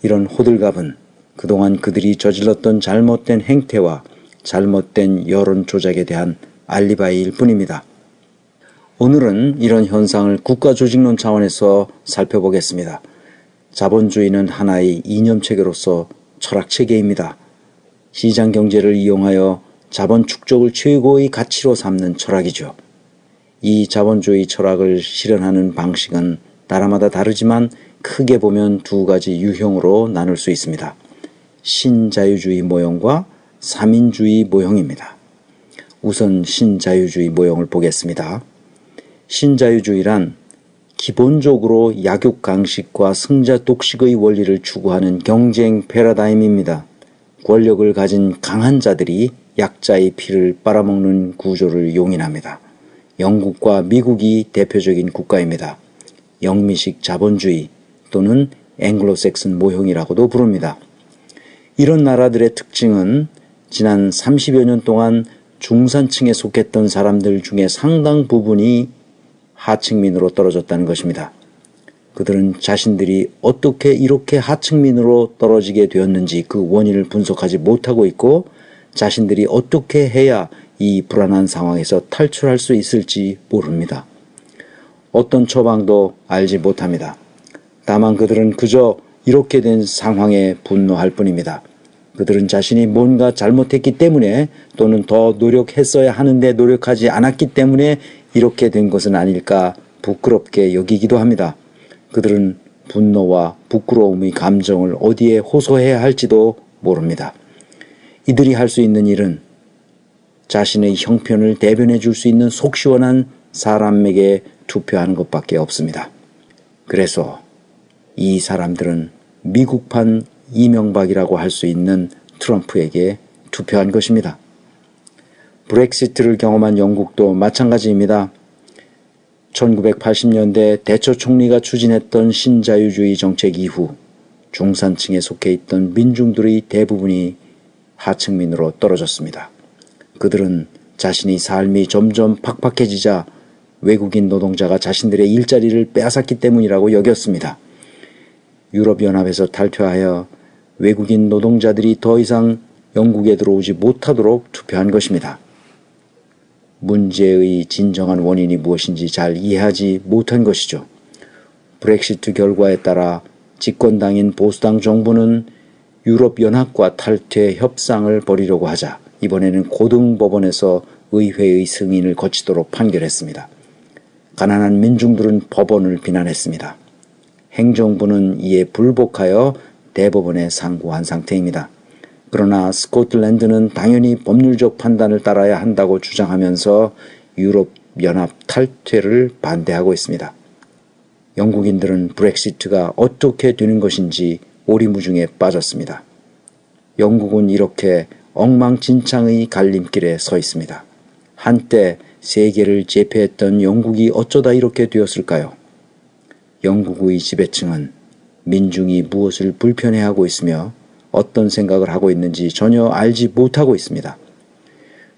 이런 호들갑은 그동안 그들이 저질렀던 잘못된 행태와 잘못된 여론 조작에 대한 알리바이일 뿐입니다. 오늘은 이런 현상을 국가조직론 차원에서 살펴보겠습니다. 자본주의는 하나의 이념체계로서 철학체계입니다. 시장경제를 이용하여 자본 축적을 최고의 가치로 삼는 철학이죠. 이 자본주의 철학을 실현하는 방식은 나라마다 다르지만 크게 보면 두 가지 유형으로 나눌 수 있습니다. 신자유주의 모형과 삼인주의 모형입니다. 우선 신자유주의 모형을 보겠습니다. 신자유주의란 기본적으로 약육강식과 승자독식의 원리를 추구하는 경쟁 패러다임입니다. 권력을 가진 강한 자들이 약자의 피를 빨아먹는 구조를 용인합니다. 영국과 미국이 대표적인 국가입니다. 영미식 자본주의 또는 앵글로색슨 모형이라고도 부릅니다. 이런 나라들의 특징은 지난 30여 년 동안 중산층에 속했던 사람들 중에 상당 부분이 하층민으로 떨어졌다는 것입니다. 그들은 자신들이 어떻게 이렇게 하층민으로 떨어지게 되었는지 그 원인을 분석하지 못하고 있고 자신들이 어떻게 해야 이 불안한 상황에서 탈출할 수 있을지 모릅니다. 어떤 처방도 알지 못합니다. 다만 그들은 그저 이렇게 된 상황에 분노할 뿐입니다. 그들은 자신이 뭔가 잘못했기 때문에 또는 더 노력했어야 하는데 노력하지 않았기 때문에 이렇게 된 것은 아닐까 부끄럽게 여기기도 합니다. 그들은 분노와 부끄러움의 감정을 어디에 호소해야 할지도 모릅니다. 이들이 할 수 있는 일은 자신의 형편을 대변해 줄 수 있는 속 시원한 사람에게 투표하는 것밖에 없습니다. 그래서 이 사람들은 미국판 이명박이라고 할 수 있는 트럼프에게 투표한 것입니다. 브렉시트를 경험한 영국도 마찬가지입니다. 1980년대 대처 총리가 추진했던 신자유주의 정책 이후 중산층에 속해 있던 민중들의 대부분이 하층민으로 떨어졌습니다. 그들은 자신의 삶이 점점 팍팍해지자 외국인 노동자가 자신들의 일자리를 빼앗았기 때문이라고 여겼습니다. 유럽연합에서 탈퇴하여 외국인 노동자들이 더 이상 영국에 들어오지 못하도록 투표한 것입니다. 문제의 진정한 원인이 무엇인지 잘 이해하지 못한 것이죠. 브렉시트 결과에 따라 집권당인 보수당 정부는 유럽연합과 탈퇴 협상을 벌이려고 하자 이번에는 고등법원에서 의회의 승인을 거치도록 판결했습니다. 가난한 민중들은 법원을 비난했습니다. 행정부는 이에 불복하여 대법원에 상고한 상태입니다. 그러나 스코틀랜드는 당연히 법률적 판단을 따라야 한다고 주장하면서 유럽연합 탈퇴를 반대하고 있습니다. 영국인들은 브렉시트가 어떻게 되는 것인지 오리무중에 빠졌습니다. 영국은 이렇게 엉망진창의 갈림길에 서 있습니다. 한때 세계를 제패했던 영국이 어쩌다 이렇게 되었을까요? 영국의 지배층은 민중이 무엇을 불편해하고 있으며 어떤 생각을 하고 있는지 전혀 알지 못하고 있습니다.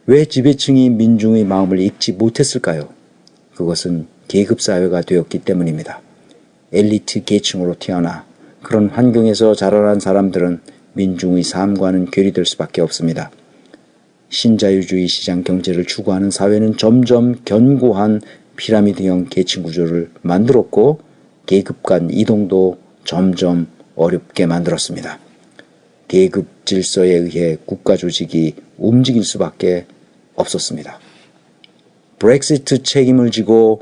왜 지배층이 민중의 마음을 읽지 못했을까요? 그것은 계급사회가 되었기 때문입니다. 엘리트 계층으로 태어나 그런 환경에서 자라난 사람들은 민중의 삶과는 괴리될 수밖에 없습니다. 신자유주의 시장 경제를 추구하는 사회는 점점 견고한 피라미드형 계층 구조를 만들었고 계급 간 이동도 점점 어렵게 만들었습니다. 계급 질서에 의해 국가 조직이 움직일 수밖에 없었습니다. 브렉시트 책임을 지고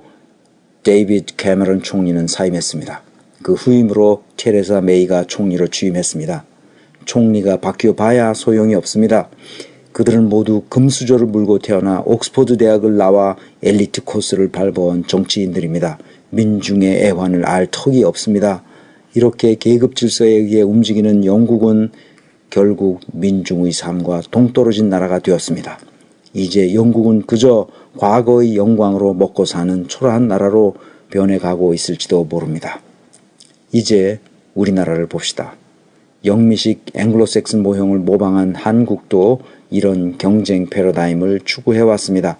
데이비드 캐머런 총리는 사임했습니다. 그 후임으로 테레사 메이가 총리로 취임했습니다. 총리가 바뀌어 봐야 소용이 없습니다. 그들은 모두 금수저를 물고 태어나 옥스퍼드 대학을 나와 엘리트 코스를 밟아온 정치인들입니다. 민중의 애환을 알 턱이 없습니다. 이렇게 계급 질서에 의해 움직이는 영국은 결국 민중의 삶과 동떨어진 나라가 되었습니다. 이제 영국은 그저 과거의 영광으로 먹고 사는 초라한 나라로 변해가고 있을지도 모릅니다. 이제 우리나라를 봅시다. 영미식 앵글로색슨 모형을 모방한 한국도 이런 경쟁 패러다임을 추구해왔습니다.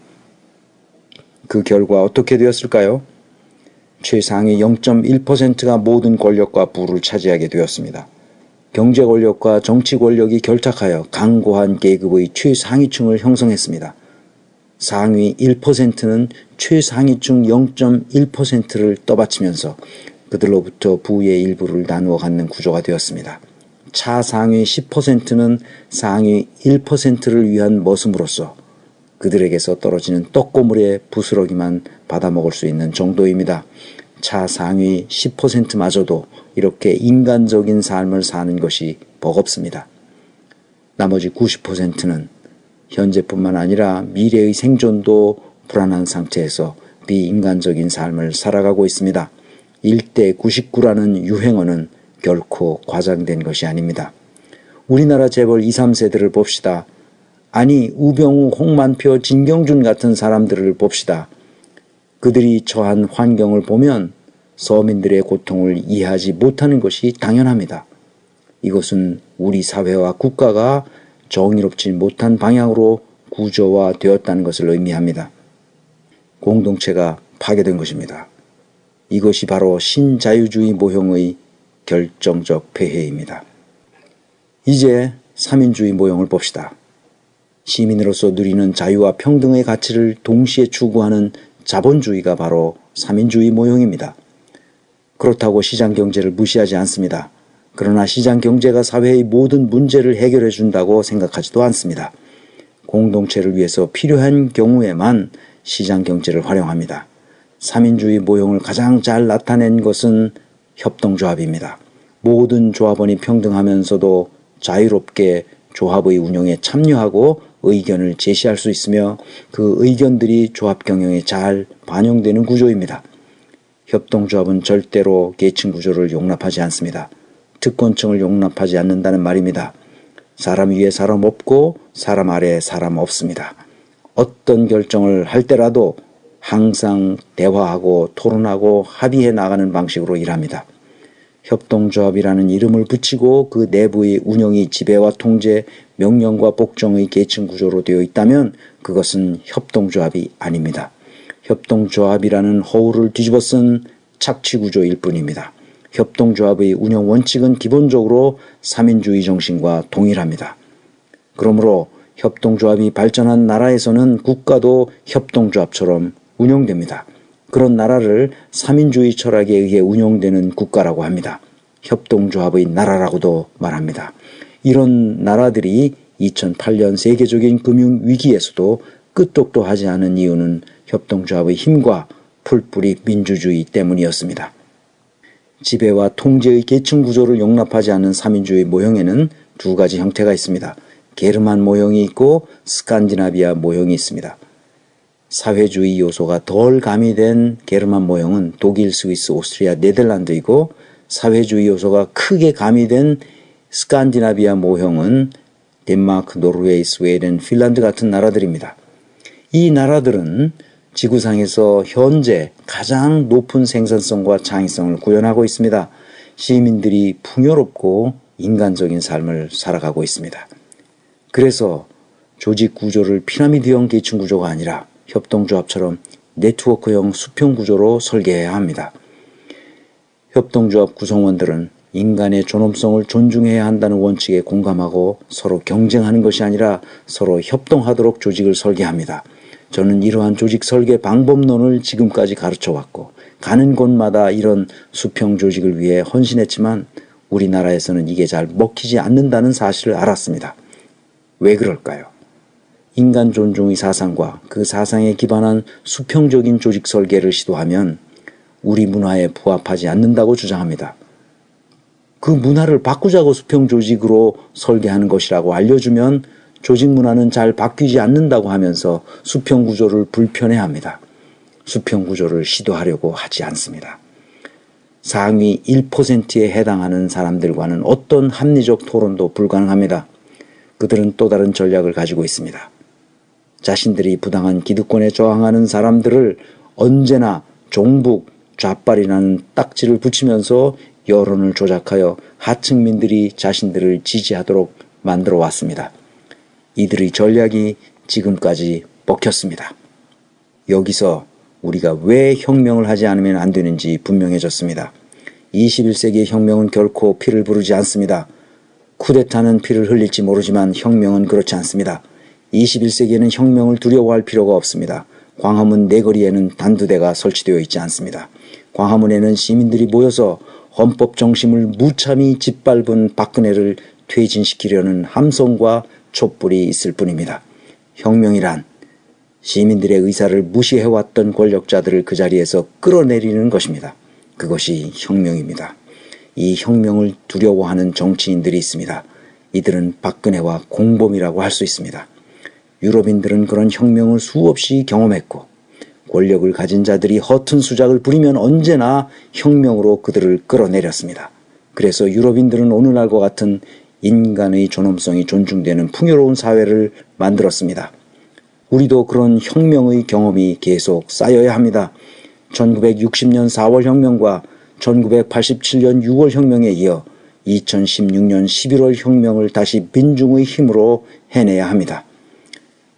그 결과 어떻게 되었을까요? 최상위 0.1%가 모든 권력과 부를 차지하게 되었습니다. 경제 권력과 정치 권력이 결탁하여 강고한 계급의 최상위층을 형성했습니다. 상위 1%는 최상위층 0.1%를 떠받치면서 그들로부터 부의 일부를 나누어 갖는 구조가 되었습니다. 차상위 10%는 상위 1%를 위한 머슴으로서 그들에게서 떨어지는 떡고물의 부스러기만 받아먹을 수 있는 정도입니다. 차상위 10%마저도 이렇게 인간적인 삶을 사는 것이 버겁습니다. 나머지 90%는 현재뿐만 아니라 미래의 생존도 불안한 상태에서 비인간적인 삶을 살아가고 있습니다. 1대 99라는 유행어는 결코 과장된 것이 아닙니다. 우리나라 재벌 2, 3세들을 봅시다. 아니 우병우, 홍만표, 진경준 같은 사람들을 봅시다. 그들이 처한 환경을 보면 서민들의 고통을 이해하지 못하는 것이 당연합니다. 이것은 우리 사회와 국가가 정의롭지 못한 방향으로 구조화되었다는 것을 의미합니다. 공동체가 파괴된 것입니다. 이것이 바로 신자유주의 모형의 결정적 폐해입니다. 이제 3인주의 모형을 봅시다. 시민으로서 누리는 자유와 평등의 가치를 동시에 추구하는 자본주의가 바로 3인주의 모형입니다. 그렇다고 시장경제를 무시하지 않습니다. 그러나 시장경제가 사회의 모든 문제를 해결해 준다고 생각하지도 않습니다. 공동체를 위해서 필요한 경우에만 시장경제를 활용합니다. 3인주의 모형을 가장 잘 나타낸 것은 협동조합입니다. 모든 조합원이 평등하면서도 자유롭게 조합의 운영에 참여하고 의견을 제시할 수 있으며 그 의견들이 조합 경영에 잘 반영되는 구조입니다. 협동조합은 절대로 계층 구조를 용납하지 않습니다. 특권층을 용납하지 않는다는 말입니다. 사람 위에 사람 없고 사람 아래에 사람 없습니다. 어떤 결정을 할 때라도 항상 대화하고 토론하고 합의해 나가는 방식으로 일합니다. 협동조합이라는 이름을 붙이고 그 내부의 운영이 지배와 통제, 명령과 복종의 계층 구조로 되어 있다면 그것은 협동조합이 아닙니다. 협동조합이라는 허울을 뒤집어 쓴 착취구조일 뿐입니다. 협동조합의 운영 원칙은 기본적으로 3인주의 정신과 동일합니다. 그러므로 협동조합이 발전한 나라에서는 국가도 협동조합처럼 운영됩니다. 그런 나라를 3인주의 철학에 의해 운영되는 국가라고 합니다. 협동조합의 나라라고도 말합니다. 이런 나라들이 2008년 세계적인 금융위기에서도 끄떡도 하지 않은 이유는 협동조합의 힘과 풀뿌리 민주주의 때문이었습니다. 지배와 통제의 계층 구조를 용납하지 않는 3인주의 모형에는 두 가지 형태가 있습니다. 게르만 모형이 있고 스칸디나비아 모형이 있습니다. 사회주의 요소가 덜 가미된 게르만 모형은 독일, 스위스, 오스트리아, 네덜란드이고 사회주의 요소가 크게 가미된 스칸디나비아 모형은 덴마크, 노르웨이, 스웨덴, 핀란드 같은 나라들입니다. 이 나라들은 지구상에서 현재 가장 높은 생산성과 창의성을 구현하고 있습니다. 시민들이 풍요롭고 인간적인 삶을 살아가고 있습니다. 그래서 조직 구조를 피라미드형 계층 구조가 아니라 협동조합처럼 네트워크형 수평 구조로 설계해야 합니다. 협동조합 구성원들은 인간의 존엄성을 존중해야 한다는 원칙에 공감하고 서로 경쟁하는 것이 아니라 서로 협동하도록 조직을 설계합니다. 저는 이러한 조직 설계 방법론을 지금까지 가르쳐왔고 가는 곳마다 이런 수평 조직을 위해 헌신했지만 우리나라에서는 이게 잘 먹히지 않는다는 사실을 알았습니다. 왜 그럴까요? 인간 존중의 사상과 그 사상에 기반한 수평적인 조직 설계를 시도하면 우리 문화에 부합하지 않는다고 주장합니다. 그 문화를 바꾸자고 수평 조직으로 설계하는 것이라고 알려주면 조직 문화는 잘 바뀌지 않는다고 하면서 수평 구조를 불편해합니다. 수평 구조를 시도하려고 하지 않습니다. 상위 1%에 해당하는 사람들과는 어떤 합리적 토론도 불가능합니다. 그들은 또 다른 전략을 가지고 있습니다. 자신들이 부당한 기득권에 저항하는 사람들을 언제나 종북, 좌빨이라는 딱지를 붙이면서 여론을 조작하여 하층민들이 자신들을 지지하도록 만들어 왔습니다. 이들의 전략이 지금까지 먹혔습니다. 여기서 우리가 왜 혁명을 하지 않으면 안 되는지 분명해졌습니다. 21세기의 혁명은 결코 피를 부르지 않습니다. 쿠데타는 피를 흘릴지 모르지만 혁명은 그렇지 않습니다. 21세기에는 혁명을 두려워할 필요가 없습니다. 광화문 내거리에는 단두대가 설치되어 있지 않습니다. 광화문에는 시민들이 모여서 헌법 정신을 무참히 짓밟은 박근혜를 퇴진시키려는 함성과 촛불이 있을 뿐입니다. 혁명이란 시민들의 의사를 무시해왔던 권력자들을 그 자리에서 끌어내리는 것입니다. 그것이 혁명입니다. 이 혁명을 두려워하는 정치인들이 있습니다. 이들은 박근혜와 공범이라고 할 수 있습니다. 유럽인들은 그런 혁명을 수없이 경험했고 권력을 가진 자들이 허튼 수작을 부리면 언제나 혁명으로 그들을 끌어내렸습니다. 그래서 유럽인들은 오늘날과 같은 인간의 존엄성이 존중되는 풍요로운 사회를 만들었습니다. 우리도 그런 혁명의 경험이 계속 쌓여야 합니다. 1960년 4월 혁명과 1987년 6월 혁명에 이어 2016년 11월 혁명을 다시 민중의 힘으로 해내야 합니다.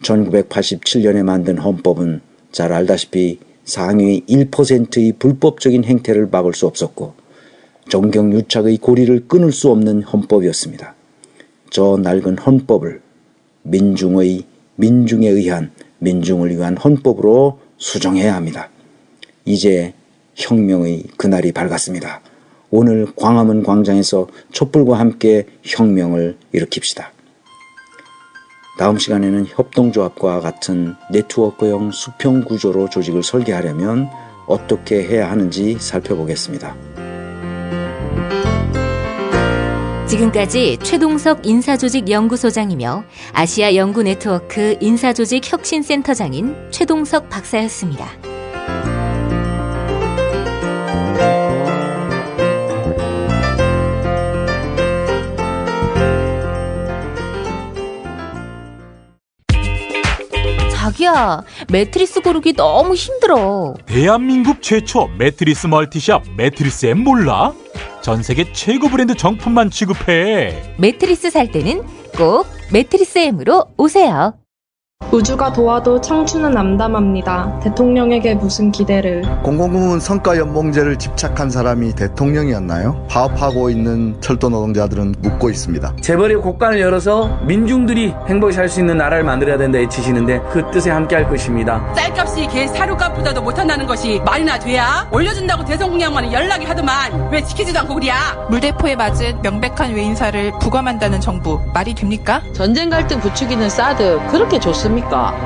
1987년에 만든 헌법은 잘 알다시피 상위 1%의 불법적인 행태를 막을 수 없었고 정경유착의 고리를 끊을 수 없는 헌법이었습니다. 저 낡은 헌법을 민중에 의한 민중을 위한 헌법으로 수정해야 합니다. 이제 혁명의 그날이 밝았습니다. 오늘 광화문 광장에서 촛불과 함께 혁명을 일으킵시다. 다음 시간에는 협동조합과 같은 네트워크형 수평 구조로 조직을 설계하려면 어떻게 해야 하는지 살펴보겠습니다. 지금까지 최동석 인사조직연구소장이며 아시아 연구네트워크 인사조직혁신센터장인 최동석 박사였습니다. 자기야, 매트리스 고르기 너무 힘들어. 대한민국 최초 매트리스 멀티샵 매트리스엠 몰라? 전 세계 최고 브랜드 정품만 취급해. 매트리스 살 때는 꼭 매트리스엠으로 오세요. 우주가 도와도 청춘은 암담합니다. 대통령에게 무슨 기대를. 공공부문 성과연봉제를 집착한 사람이 대통령이었나요? 파업하고 있는 철도 노동자들은 묻고 있습니다. 재벌이 곡간을 열어서 민중들이 행복히 살 수 있는 나라를 만들어야 된다 외치시는데 그 뜻에 함께할 것입니다. 쌀값이 개 사료값보다도 못한다는 것이 말이나 돼야? 올려준다고 대성공약만은 연락이 하더만 왜 지키지도 않고 그랴? 물대포에 맞은 명백한 외인사를 부검한다는 정부 말이 됩니까? 전쟁 갈등 부추기는 사드 그렇게 좋습니까?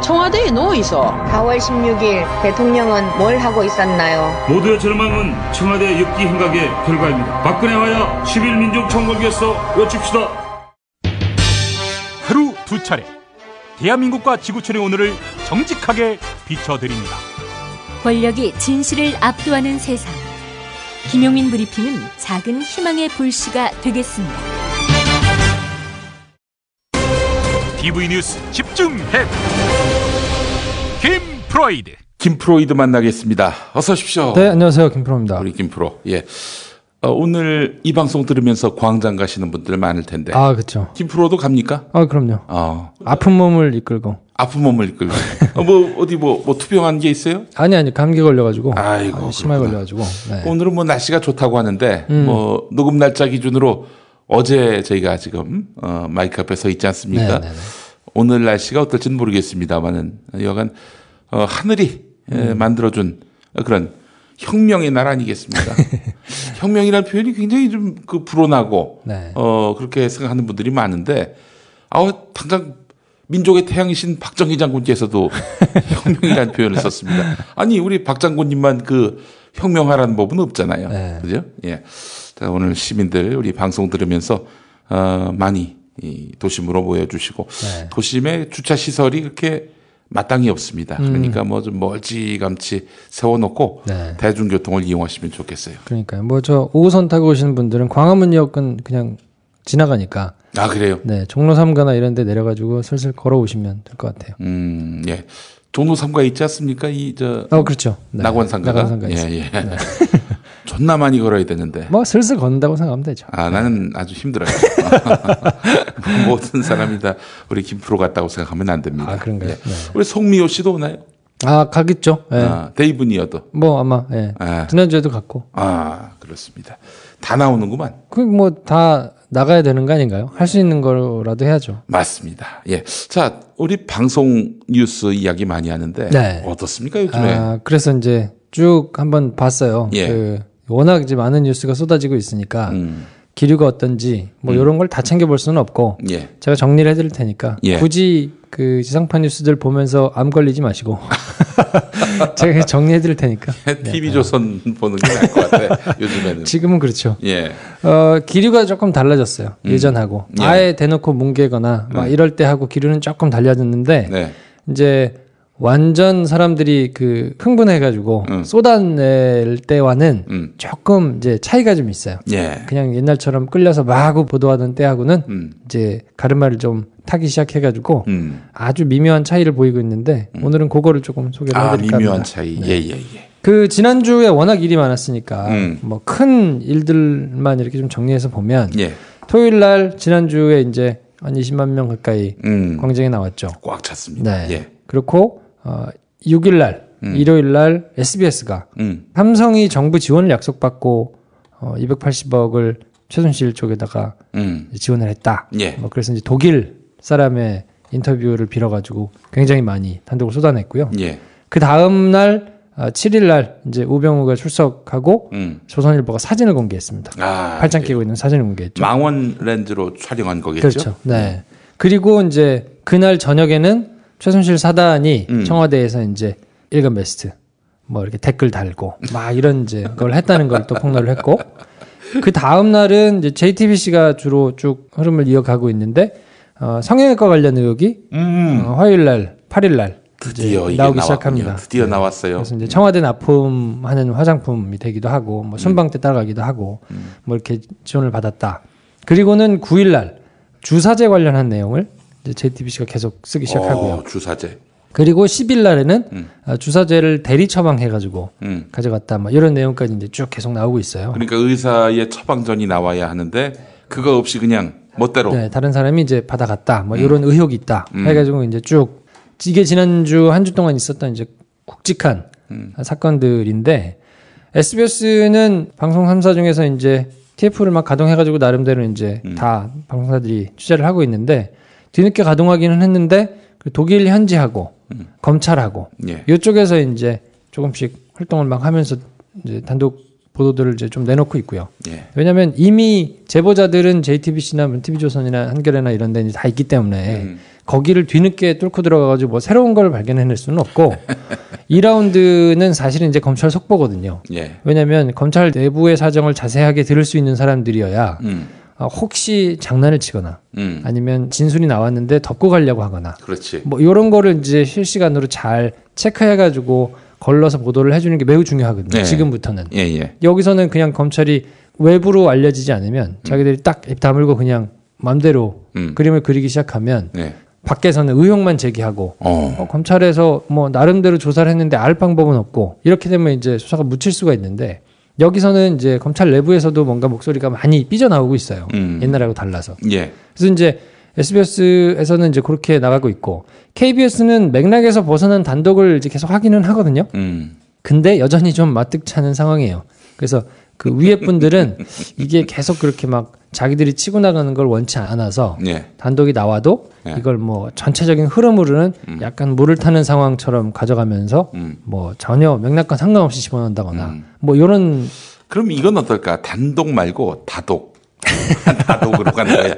청와대에 누워있어. 4월 16일 대통령은 뭘 하고 있었나요? 모두의 절망은 청와대 엽기 행각의 결과입니다. 박근혜와야 10일 민족총궐기에서 외칩시다. 하루 두 차례 대한민국과 지구촌의 오늘을 정직하게 비춰드립니다. 권력이 진실을 압도하는 세상. 김용민 브리핑은 작은 희망의 불씨가 되겠습니다. TV 뉴스 집중해. 김프로이드. 김프로이드 만나겠습니다. 어서 오십시오. 네, 안녕하세요. 김프로입니다. 우리 김프로. 예. 오늘 이 방송 들으면서 광장 가시는 분들 많을 텐데. 아, 그렇죠. 김프로도 갑니까? 그럼요. 아픈 몸을 이끌고. 아픈 몸을 이끌고. 어디 투병한 게 있어요? 아니 감기 걸려가지고. 아이고 심하게 걸려가지고. 네. 오늘은 날씨가 좋다고 하는데 녹음 날짜 기준으로 어제 저희가 지금 마이크 앞에 서 있지 않습니까? 네네네. 오늘 날씨가 어떨지는 모르겠습니다만은 여간 하늘이 만들어준 그런 혁명의 날 아니겠습니까? 혁명이라는 표현이 굉장히 좀 불온하고 네. 그렇게 생각하는 분들이 많은데 당장 민족의 태양이신 박정희 장군께서도 혁명이라는 표현을 썼습니다. 아니 우리 박 장군님만 혁명하라는 법은 없잖아요. 네. 그죠? 예. 자, 오늘 시민들 우리 방송 들으면서 많이 이 도심으로 모여주시고 네. 도심에 주차 시설이 그렇게 마땅히 없습니다. 그러니까 좀 멀찌감치 세워놓고 네. 대중교통을 이용하시면 좋겠어요. 그러니까요. 5호선 타고 오시는 분들은 광화문역은 그냥 지나가니까. 아 그래요? 네, 종로 3가나 이런 데 내려가지고 슬슬 걸어오시면 될 것 같아요. 예. 종로 3가 있지 않습니까? 그렇죠. 네. 낙원상가가. 예. 네. 존나 많이 걸어야 되는데. 슬슬 걷는다고 생각하면 되죠. 나는 아주 힘들어요. 모든 사람이 다 우리 김프로 같다고 생각하면 안 됩니다. 그런가요? 예. 네. 우리 송미호 씨도 오나요? 가겠죠. 예. 데이브니어도. 아마, 예. 지난주에도 갔고. 그렇습니다. 다 나오는구만. 다 나가야 되는 거 아닌가요? 할 수 있는 거라도 해야죠. 맞습니다. 예. 자, 우리 방송 뉴스 이야기 많이 하는데 네. 어떻습니까 요즘에? 그래서 이제 쭉 한번 봤어요. 예. 워낙 이제 많은 뉴스가 쏟아지고 있으니까 기류가 어떤지 뭐 이런 걸 다 챙겨볼 수는 없고 예. 제가 정리를 해드릴 테니까 예. 굳이 그 지상파 뉴스들 보면서 암 걸리지 마시고 제가 정리해드릴 테니까. TV조선 보는 게 나을 것 같아 요즘에는. 지금은 그렇죠. 예. 기류가 조금 달라졌어요. 예전하고. 예. 아예 대놓고 뭉개거나 막 이럴 때 하고 기류는 조금 달라졌는데 네. 이제 완전 사람들이 그 흥분해가지고 쏟아낼 때와는 조금 이제 차이가 좀 있어요. 예. 그냥 옛날처럼 끌려서 마구 보도하던 때하고는 이제 가르마를 좀 타기 시작해가지고 아주 미묘한 차이를 보이고 있는데 오늘은 그거를 조금 소개를 해드릴까 합니다. 미묘한 차이. 네. 예예예. 그 지난주에 워낙 일이 많았으니까 뭐 큰 일들만 이렇게 좀 정리해서 보면 예. 토요일 날 지난주에 이제 한 20만 명 가까이 광장에 나왔죠. 꽉 찼습니다. 네. 예. 그렇고 6일 날 일요일 날 SBS가 삼성이 정부 지원을 약속받고 280억을 최순실 쪽에다가 지원을 했다. 예. 뭐 그래서 이제 독일 사람의 인터뷰를 빌어가지고 굉장히 많이 단독을 쏟아냈고요. 예. 그 다음 날 7일 날 이제 우병우가 출석하고 조선일보가 사진을 공개했습니다. 팔짱 끼고 있는 사진을 공개했죠. 망원 렌즈로 촬영한 거겠죠. 그렇죠. 네. 그리고 이제 그날 저녁에는 최순실 사단이 청와대에서 이제 일간 베스트 뭐 이렇게 댓글 달고 막 이런 이제 걸 했다는 걸 또 폭로를 했고 그 다음 날은 이제 JTBC가 주로 쭉 흐름을 이어가고 있는데 성형외과 관련 의혹이 화요일 날 8일 날 드디어 이게 나오기 시작합니다. 드디어 나왔어요. 그래서 이제 청와대 납품하는 화장품이 되기도 하고 뭐 순방때 따라가기도 하고 뭐 이렇게 지원을 받았다. 그리고는 9일 날 주사제 관련한 내용을 이제 JTBC가 계속 쓰기 시작하고요. 주사제. 그리고 10일 날에는 주사제를 대리 처방해가지고 가져갔다. 뭐 이런 내용까지 이제 쭉 계속 나오고 있어요. 그러니까 의사의 처방전이 나와야 하는데 그거 없이 그냥 멋대로. 네, 다른 사람이 이제 받아갔다. 뭐 이런 의혹이 있다. 해가지고 이제 쭉 이게 지난주 한 주 동안 있었던 이제 굵직한 사건들인데 SBS는 방송 3사 중에서 이제 TF를 막 가동해가지고 나름대로 이제 다 방송사들이 취재를 하고 있는데 뒤늦게 가동하기는 했는데 독일 현지하고 검찰하고 이쪽에서 이제 조금씩 활동을 막 하면서 이제 단독 보도들을 이제 좀 내놓고 있고요. 왜냐하면 이미 제보자들은 JTBC나 TV조선이나 한겨레나 이런 데 다 있기 때문에 거기를 뒤늦게 뚫고 들어가가지고 뭐 새로운 걸 발견해낼 수는 없고 2라운드는 사실은 이제 검찰 속보거든요. 왜냐하면 검찰 내부의 사정을 자세하게 들을 수 있는 사람들이어야 혹시 장난을 치거나 아니면 진술이 나왔는데 덮고 가려고 하거나 그렇지. 뭐 이런 거를 이제 실시간으로 잘 체크해가지고 걸러서 보도를 해주는 게 매우 중요하거든요. 지금부터는. 여기서는 그냥 검찰이 외부로 알려지지 않으면 자기들이 딱 입 다물고 그냥 마음대로 그림을 그리기 시작하면 밖에서는 의혹만 제기하고 검찰에서 뭐 나름대로 조사를 했는데 알 방법은 없고 이렇게 되면 이제 수사가 묻힐 수가 있는데 여기서는 이제 검찰 내부에서도 뭔가 목소리가 많이 삐져나오고 있어요. 옛날하고 달라서. 그래서 이제 SBS에서는 이제 그렇게 나가고 있고 KBS는 맥락에서 벗어난 단독을 이제 계속 하기는 하거든요. 근데 여전히 좀 마뜩찮은 상황이에요. 그래서 그 위에 분들은 이게 계속 그렇게 막 자기들이 치고 나가는 걸 원치 않아서 단독이 나와도 이걸 뭐 전체적인 흐름으로는 약간 물을 타는 상황처럼 가져가면서 뭐 전혀 맥락과 상관없이 집어넣는다거나 뭐 이런. 그럼 이건 어떨까? 단독 말고 다독. 다독으로 가는 거야.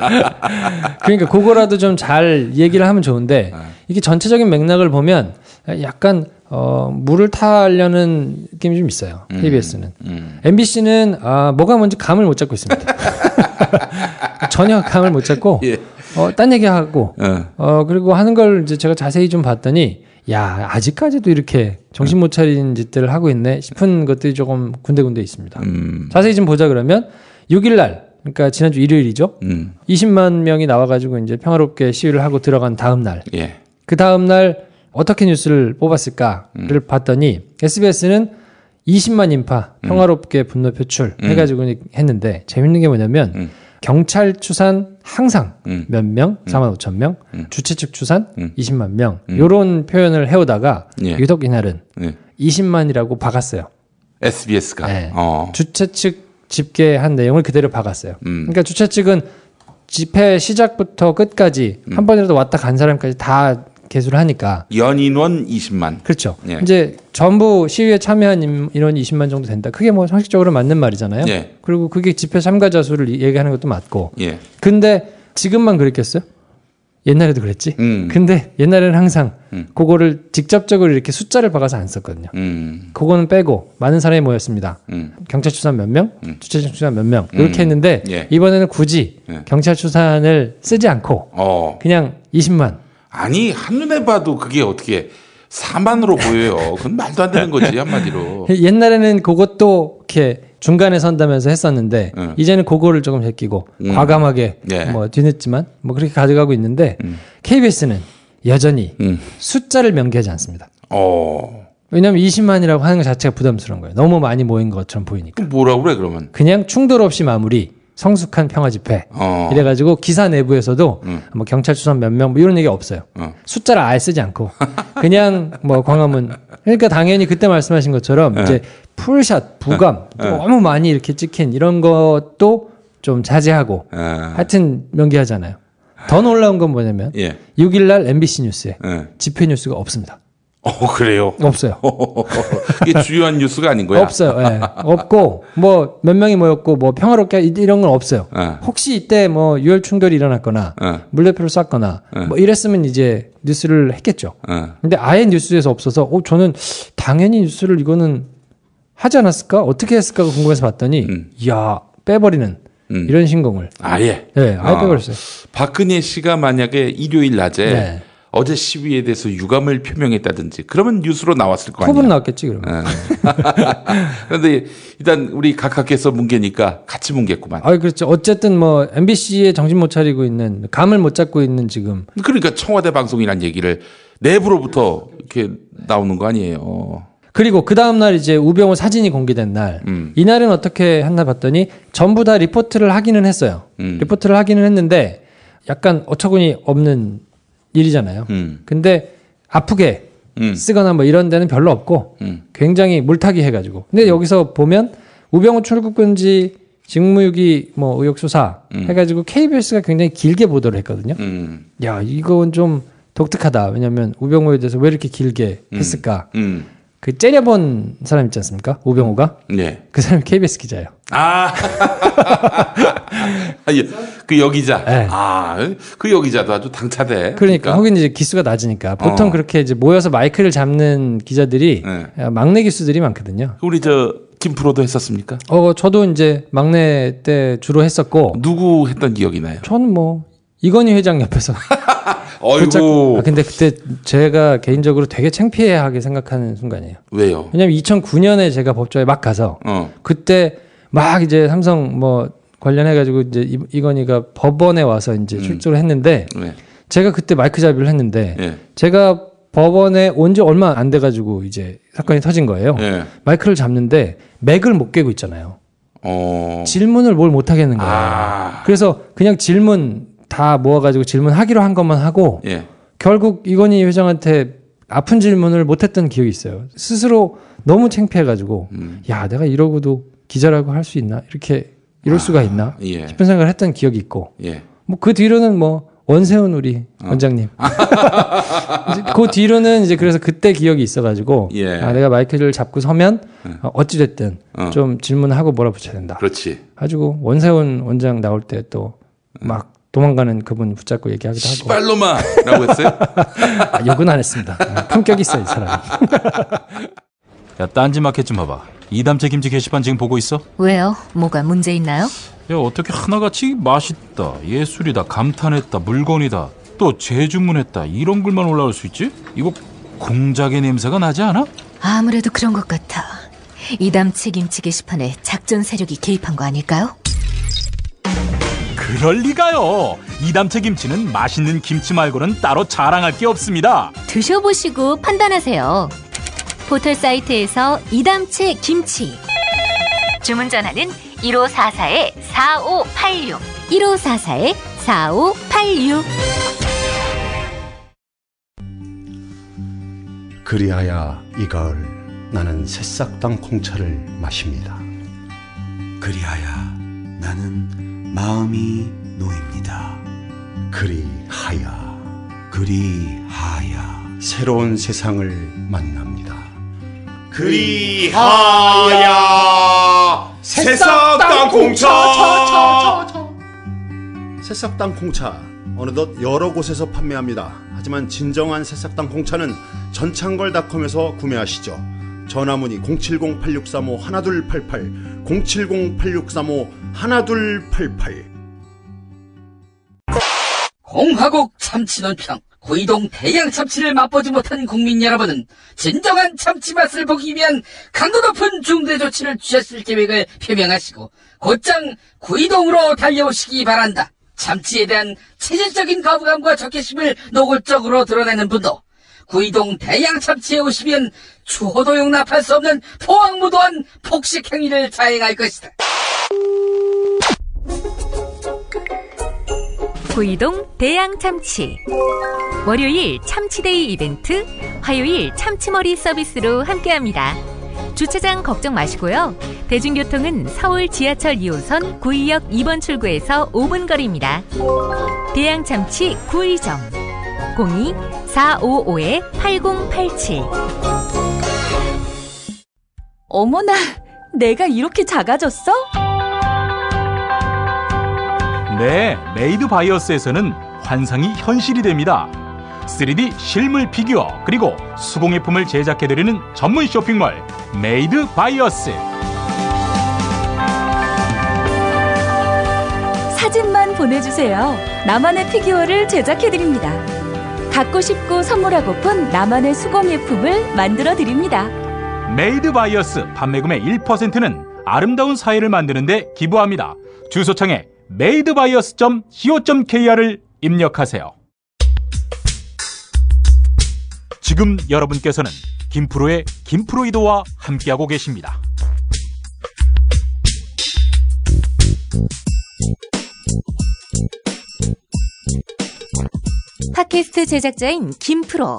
그러니까 그거라도 좀 잘 얘기를 하면 좋은데 이게 전체적인 맥락을 보면 약간 물을 타려는 느낌이 좀 있어요. KBS는. MBC는 뭐가 뭔지 감을 못 잡고 있습니다. 전혀 감을 못 잡고 딴 얘기하고 그리고 하는 걸 이제 제가 자세히 좀 봤더니 야 아직까지도 이렇게 정신 못 차린 짓들을 하고 있네 싶은 것들이 조금 군데군데 있습니다. 자세히 좀 보자 그러면 6일 날 그러니까 지난주 일요일이죠. 20만 명이 나와가지고 이제 평화롭게 시위를 하고 들어간 다음 날. 그 다음 날 어떻게 뉴스를 뽑았을까를 봤더니 SBS는 20만 인파 평화롭게 분노 표출 해가지고 했는데 재밌는 게 뭐냐면 경찰 추산 항상 몇 명, 4만 5천 명, 주최 측 추산 20만 명 이런 표현을 해오다가 유독 이날은 20만이라고 박았어요. SBS가. 주최 측 집계한 내용을 그대로 박았어요. 그러니까 주최 측은 집회 시작부터 끝까지 한 번이라도 왔다 간 사람까지 다 개수를 하니까 연인원 20만. 그렇죠. 예. 이제 전부 시위에 참여한 인원이 20만 정도 된다. 그게 뭐 상식적으로 맞는 말이잖아요. 예. 그리고 그게 집회 참가자 수를 얘기하는 것도 맞고. 예. 근데 지금만 그랬겠어요? 옛날에도 그랬지. 근데 옛날에는 항상 그거를 직접적으로 이렇게 숫자를 박아서 안 썼거든요. 그거는 빼고 많은 사람이 모였습니다. 경찰 추산 몇 명, 주최장 추산 몇 명 이렇게 했는데 예. 이번에는 굳이 경찰 추산을 쓰지 않고 그냥 20만. 아니 한눈에 봐도 그게 어떻게 4만으로 보여요. 그건 말도 안 되는 거지 한마디로. 옛날에는 그것도 이렇게 중간에 선다면서 했었는데 이제는 그거를 조금 제끼고 과감하게 네. 뭐 뒤늦지만 뭐 그렇게 가져가고 있는데 KBS는 여전히 숫자를 명기하지 않습니다. 왜냐하면 20만이라고 하는 것 자체가 부담스러운 거예요. 너무 많이 모인 것처럼 보이니까. 뭐라고 그래 그러면? 그냥 충돌 없이 마무리. 성숙한 평화 집회. 이래가지고 기사 내부에서도 뭐 경찰 추산 몇 명 뭐 이런 얘기 없어요. 숫자를 아예 쓰지 않고 그냥 뭐 광화문. 그러니까 당연히 그때 말씀하신 것처럼 이제 풀샷, 부감 너무 많이 이렇게 찍힌 이런 것도 좀 자제하고 하여튼 명기하잖아요. 더 놀라운 건 뭐냐면 6일날 MBC 뉴스에 집회 뉴스가 없습니다. 그래요? 없어요. 이게 주요한 뉴스가 아닌 거야? 없어요. 예. 없고, 뭐, 몇 명이 모였고, 뭐, 평화롭게 이런 건 없어요. 혹시 이때 뭐, 유혈 충돌이 일어났거나, 물대포를 쐈거나, 뭐, 이랬으면 이제 뉴스를 했겠죠. 근데 아예 뉴스에서 없어서, 저는 당연히 뉴스를 이거는 하지 않았을까? 어떻게 했을까? 궁금해서 봤더니, 이야, 빼버리는 이런 신공을. 아예? 네, 아예 빼버렸어요. 박근혜 씨가 만약에 일요일 낮에 어제 시위에 대해서 유감을 표명했다든지 그러면 뉴스로 나왔을 거 아니야. 후보는 나왔겠지 그러면. 그런데 일단 우리 각하께서 뭉개니까 같이 뭉갰구만. 그렇죠. 어쨌든 뭐 MBC에 정신 못 차리고 있는 감을 못 잡고 있는 지금. 그러니까 청와대 방송이란 얘기를 내부로부터 이렇게 나오는 거 아니에요. 그리고 그 다음날 이제 우병우 사진이 공개된 날, 이날은 어떻게 했나 봤더니 전부 다 리포트를 하기는 했어요. 리포트를 하기는 했는데 약간 어처구니 없는 일이잖아요. 근데 아프게 쓰거나 뭐 이런 데는 별로 없고 굉장히 물타기 해가지고. 근데 여기서 보면 우병우 출국금지 직무유기 뭐 의혹 수사 해가지고 KBS가 굉장히 길게 보도를 했거든요. 야, 이건 좀 독특하다. 왜냐면 우병우에 대해서 왜 이렇게 길게 했을까? 그 째려본 사람 있지 않습니까? 우병우가? 네. 그 사람이 KBS 기자예요. 그 여기자. 네. 그 여기자도 아주 당차대. 그러니까 거긴 이제 기수가 낮으니까 보통 그렇게 이제 모여서 마이크를 잡는 기자들이 막내 기수들이 많거든요. 우리 김프로도 했었습니까? 저도 이제 막내 때 주로 했었고. 누구 했던 기억이 나요? 저는 뭐 이건희 회장 옆에서. 어이구. 근데 그때 제가 개인적으로 되게 창피해하게 생각하는 순간이에요. 왜요? 왜냐면 2009년에 제가 법조에 막 가서 그때 막 이제 삼성 뭐 관련해가지고 이제 이건희가 법원에 와서 이제 출두를 했는데 제가 그때 마이크 잡이를 했는데 제가 법원에 온 지 얼마 안 돼가지고 이제 사건이 터진 거예요. 마이크를 잡는데 맥을 못 깨고 있잖아요. 질문을 뭘 못 하겠는 거예요. 그래서 그냥 질문 다 모아가지고 질문하기로 한 것만 하고 결국 이건희 회장한테 아픈 질문을 못했던 기억이 있어요. 스스로 너무 창피해가지고 야, 내가 이러고도 기자라고 할 수 있나? 이럴 수가 있나? 싶은 생각을 했던 기억이 있고 뭐 그 뒤로는 뭐 원세훈 우리 원장님 그 뒤로는 이제 그래서 그때 기억이 있어가지고 내가 마이크를 잡고 서면 어찌됐든 좀 질문하고 몰아붙여야 된다. 그렇지. 가지고 원세훈 원장 나올 때 또 막 도망가는 그분 붙잡고 얘기하기도 하고. 시발로마라고 했어요? 욕은 안 했습니다. 품격이 있어 이 사람이. 야, 딴지마켓 좀 봐봐. 이담채 김치 게시판 지금 보고 있어? 왜요? 뭐가 문제 있나요? 야, 어떻게 하나같이 맛있다, 예술이다, 감탄했다, 물건이다, 또 재주문했다 이런 글만 올라올 수 있지? 이거 공작의 냄새가 나지 않아? 아무래도 그런 것 같아. 이담채 김치 게시판에 작전 세력이 개입한 거 아닐까요? 그럴 리가요. 이담채 김치는 맛있는 김치 말고는 따로 자랑할 게 없습니다. 드셔보시고 판단하세요. 포털 사이트에서 이담채 김치 주문 전화는 1544-4586 1544-4586. 그리하여 이가을 나는 새싹 땅콩차를 마십니다. 그리하여 나는 마음이 노입니다. 그리하야 새로운 세상을 만납니다. 그리하야 새싹당 공차. 새싹당 공차 어느덧 여러 곳에서 판매합니다. 하지만 진정한 새싹당 공차는 전창걸닷컴에서 구매하시죠. 전화문의 070-8635-1288 070-8635-1288. 공화국 참치논평 구이동 대양 참치를 맛보지 못한 국민 여러분은 진정한 참치 맛을 보기 위한 강도 높은 중대 조치를 취했을 계획을 표명하시고 곧장 구이동으로 달려오시기 바란다. 참치에 대한 체질적인 거부감과 적개심을 노골적으로 드러내는 분도 구이동 대양 참치에 오시면 추호도 용납할 수 없는 포악무도한 폭식 행위를 자행할 것이다. 구이동 대양 참치. 월요일 참치데이 이벤트, 화요일 참치머리 서비스로 함께합니다. 주차장 걱정 마시고요. 대중교통은 서울 지하철 2호선 구의역 2번 출구에서 5분 거리입니다. 대양 참치 구의점 02-455-8087. 어머나, 내가 이렇게 작아졌어? 네, 메이드 바이어스에서는 환상이 현실이 됩니다. 3D 실물 피규어 그리고 수공예품을 제작해드리는 전문 쇼핑몰 메이드 바이어스. 사진만 보내주세요. 나만의 피규어를 제작해드립니다. 갖고 싶고 선물하고픈 나만의 수공예품을 만들어드립니다. 메이드 바이어스 판매금의 1%는 아름다운 사회를 만드는 데 기부합니다. 주소창에 madebias.co.kr을 입력하세요. 지금 여러분께서는 김프로의 김프로이도와 함께하고 계십니다. 팟캐스트 제작자인 김프로,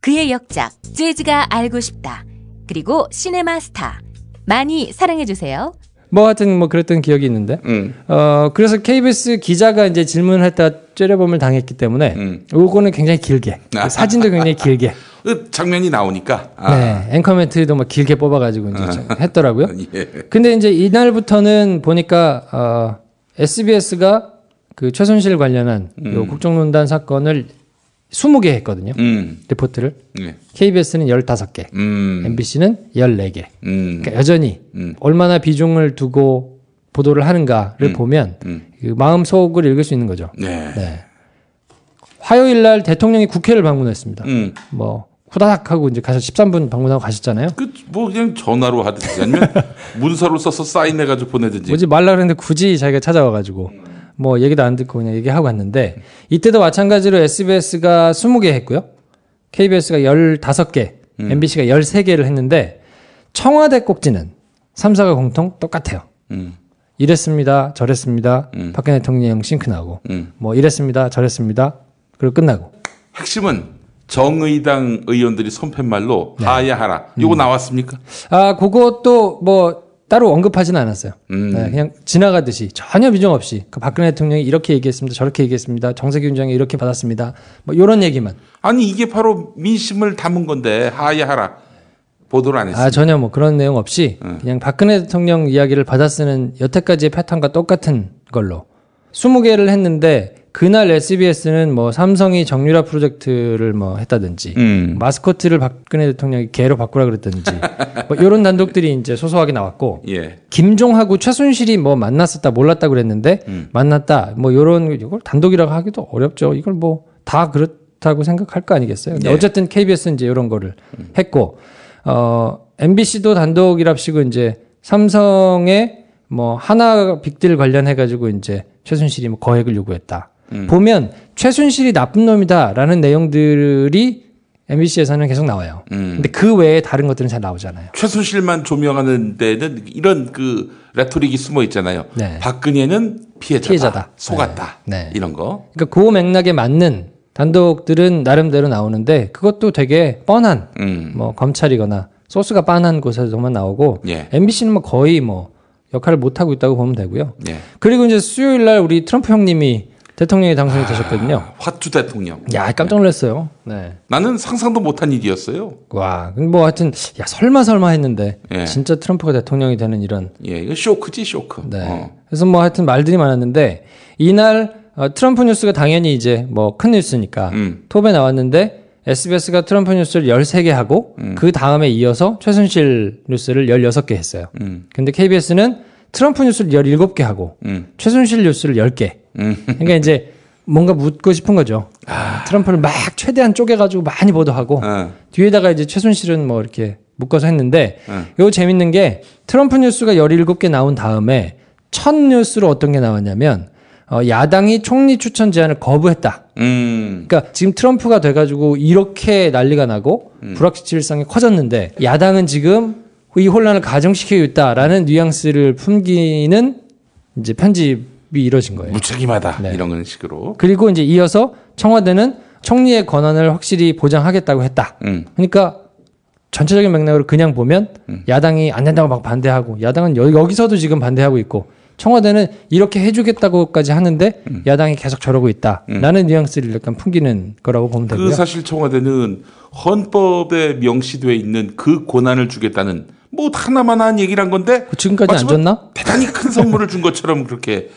그의 역작 재즈가 알고 싶다, 그리고 시네마 스타 많이 사랑해주세요. 뭐 하여튼 뭐 그랬던 기억이 있는데 그래서 KBS 기자가 이제 질문을 했다가 째려봄을 당했기 때문에 요거는 굉장히 길게 사진도 굉장히 길게 그 장면이 나오니까 네, 앵커 멘트도 막 길게 뽑아가지고 이제 했더라고요. 예. 근데 이제 이날부터는 보니까 SBS가 그 최순실 관련한 요 국정농단 사건을 20개 했거든요. 리포트를. 예. KBS는 15개, MBC는 14개. 그러니까 여전히 얼마나 비중을 두고 보도를 하는가를 보면 그 마음속을 읽을 수 있는 거죠. 네. 화요일 날 대통령이 국회를 방문했습니다. 뭐 후다닥 하고 이제 가서 13분 방문하고 가셨잖아요. 뭐 그냥 전화로 하든지 아니면 문서로 써서 사인해가지고 보내든지. 뭐지 말라 그랬는데 굳이 자기가 찾아와가지고 뭐 얘기도 안 듣고 그냥 얘기하고 갔는데 이때도 마찬가지로 SBS가 20개 했고요. KBS가 15개, MBC가 13개를 했는데 청와대 꼭지는 3사가 공통 똑같아요. 이랬습니다, 저랬습니다, 박근혜 대통령 싱크나고 뭐 이랬습니다, 저랬습니다, 그리고 끝나고. 핵심은 정의당 의원들이 손팻말로 하야하라. 요거 나왔습니까? 아, 그것도 뭐 따로 언급하지는 않았어요. 네, 그냥 지나가듯이 전혀 비중 없이 그 박근혜 대통령이 이렇게 얘기했습니다, 저렇게 얘기했습니다, 정세균 위원장이 이렇게 받았습니다, 뭐 이런 얘기만. 아니 이게 바로 민심을 담은 건데 하야하라 보도를 안 했어요. 아, 전혀 뭐 그런 내용 없이 그냥 박근혜 대통령 이야기를 받아 쓰는 여태까지의 패턴과 똑같은 걸로 20개를 했는데 그날 SBS는 뭐 삼성이 정유라 프로젝트를 뭐 했다든지 마스코트를 박근혜 대통령이 개로 바꾸라 그랬다든지 뭐 이런 단독들이 이제 소소하게 나왔고 예. 김종하고 최순실이 뭐 만났었다 몰랐다 그랬는데 만났다 뭐 이런 이걸 단독이라고 하기도 어렵죠. 이걸 뭐 다 그렇다고 생각할 거 아니겠어요. 근데 예. 어쨌든 KBS는 이제 이런 거를 했고 MBC도 단독이랍시고 이제 삼성의 뭐 하나 빅딜 관련해 가지고 이제 최순실이 뭐 거액을 요구했다. 보면 최순실이 나쁜 놈이다라는 내용들이 MBC에서는 계속 나와요. 근데 그 외에 다른 것들은 잘 나오잖아요. 최순실만 조명하는 데는 이런 그 레토릭이 숨어 있잖아요. 네. 박근혜는 피해자다. 속았다. 네. 이런 거. 그러니까 그 맥락에 맞는 단독들은 나름대로 나오는데 그것도 되게 뻔한 뭐 검찰이거나 소스가 빤한 곳에서만 나오고 예. MBC는 뭐 거의 뭐 역할을 못 하고 있다고 보면 되고요. 예. 그리고 이제 수요일 날 우리 트럼프 형님이 대통령에 당선이 되셨거든요. 화투 대통령. 야, 깜짝 놀랐어요. 네. 나는 상상도 못한 일이었어요. 와, 뭐 하여튼 야 설마 했는데 예. 진짜 트럼프가 대통령이 되는 이런. 예, 이거 쇼크지 쇼크. 네. 그래서 뭐 하여튼 말들이 많았는데 이날 트럼프 뉴스가 당연히 이제 뭐 큰 뉴스니까 톱에 나왔는데 SBS가 트럼프 뉴스를 13개 하고 그 다음에 이어서 최순실 뉴스를 16개 했어요. 근데 KBS는 트럼프 뉴스를 17개 하고 최순실 뉴스를 10개. 그러니까 이제 뭔가 묻고 싶은 거죠. 트럼프를 막 최대한 쪼개가지고 많이 보도하고 뒤에다가 이제 최순실은 뭐 이렇게 묶어서 했는데 이거 재밌는 게 트럼프 뉴스가 17개 나온 다음에 첫 뉴스로 어떤 게 나왔냐면 야당이 총리 추천 제안을 거부했다. 그러니까 지금 트럼프가 돼가지고 이렇게 난리가 나고 불확실성이 커졌는데 야당은 지금 이 혼란을 가중시키고 있다라는 뉘앙스를 풍기는 이제 편집이 이루어진 거예요. 무책임하다. 네. 이런 식으로. 그리고 이제 이어서 청와대는 총리의 권한을 확실히 보장하겠다고 했다. 그러니까 전체적인 맥락으로 그냥 보면 야당이 안 된다고 막 반대하고 야당은 여기서도 지금 반대하고 있고 청와대는 이렇게 해주겠다고까지 하는데 야당이 계속 저러고 있다라는 뉘앙스를 약간 풍기는 거라고 보면 되고요. 사실 청와대는 헌법에 명시되어 있는 그 권한을 주겠다는 뭐 하나만 한 얘기를 한 건데 지금까지 안 줬나? 대단히 큰 선물을 준 것처럼 그렇게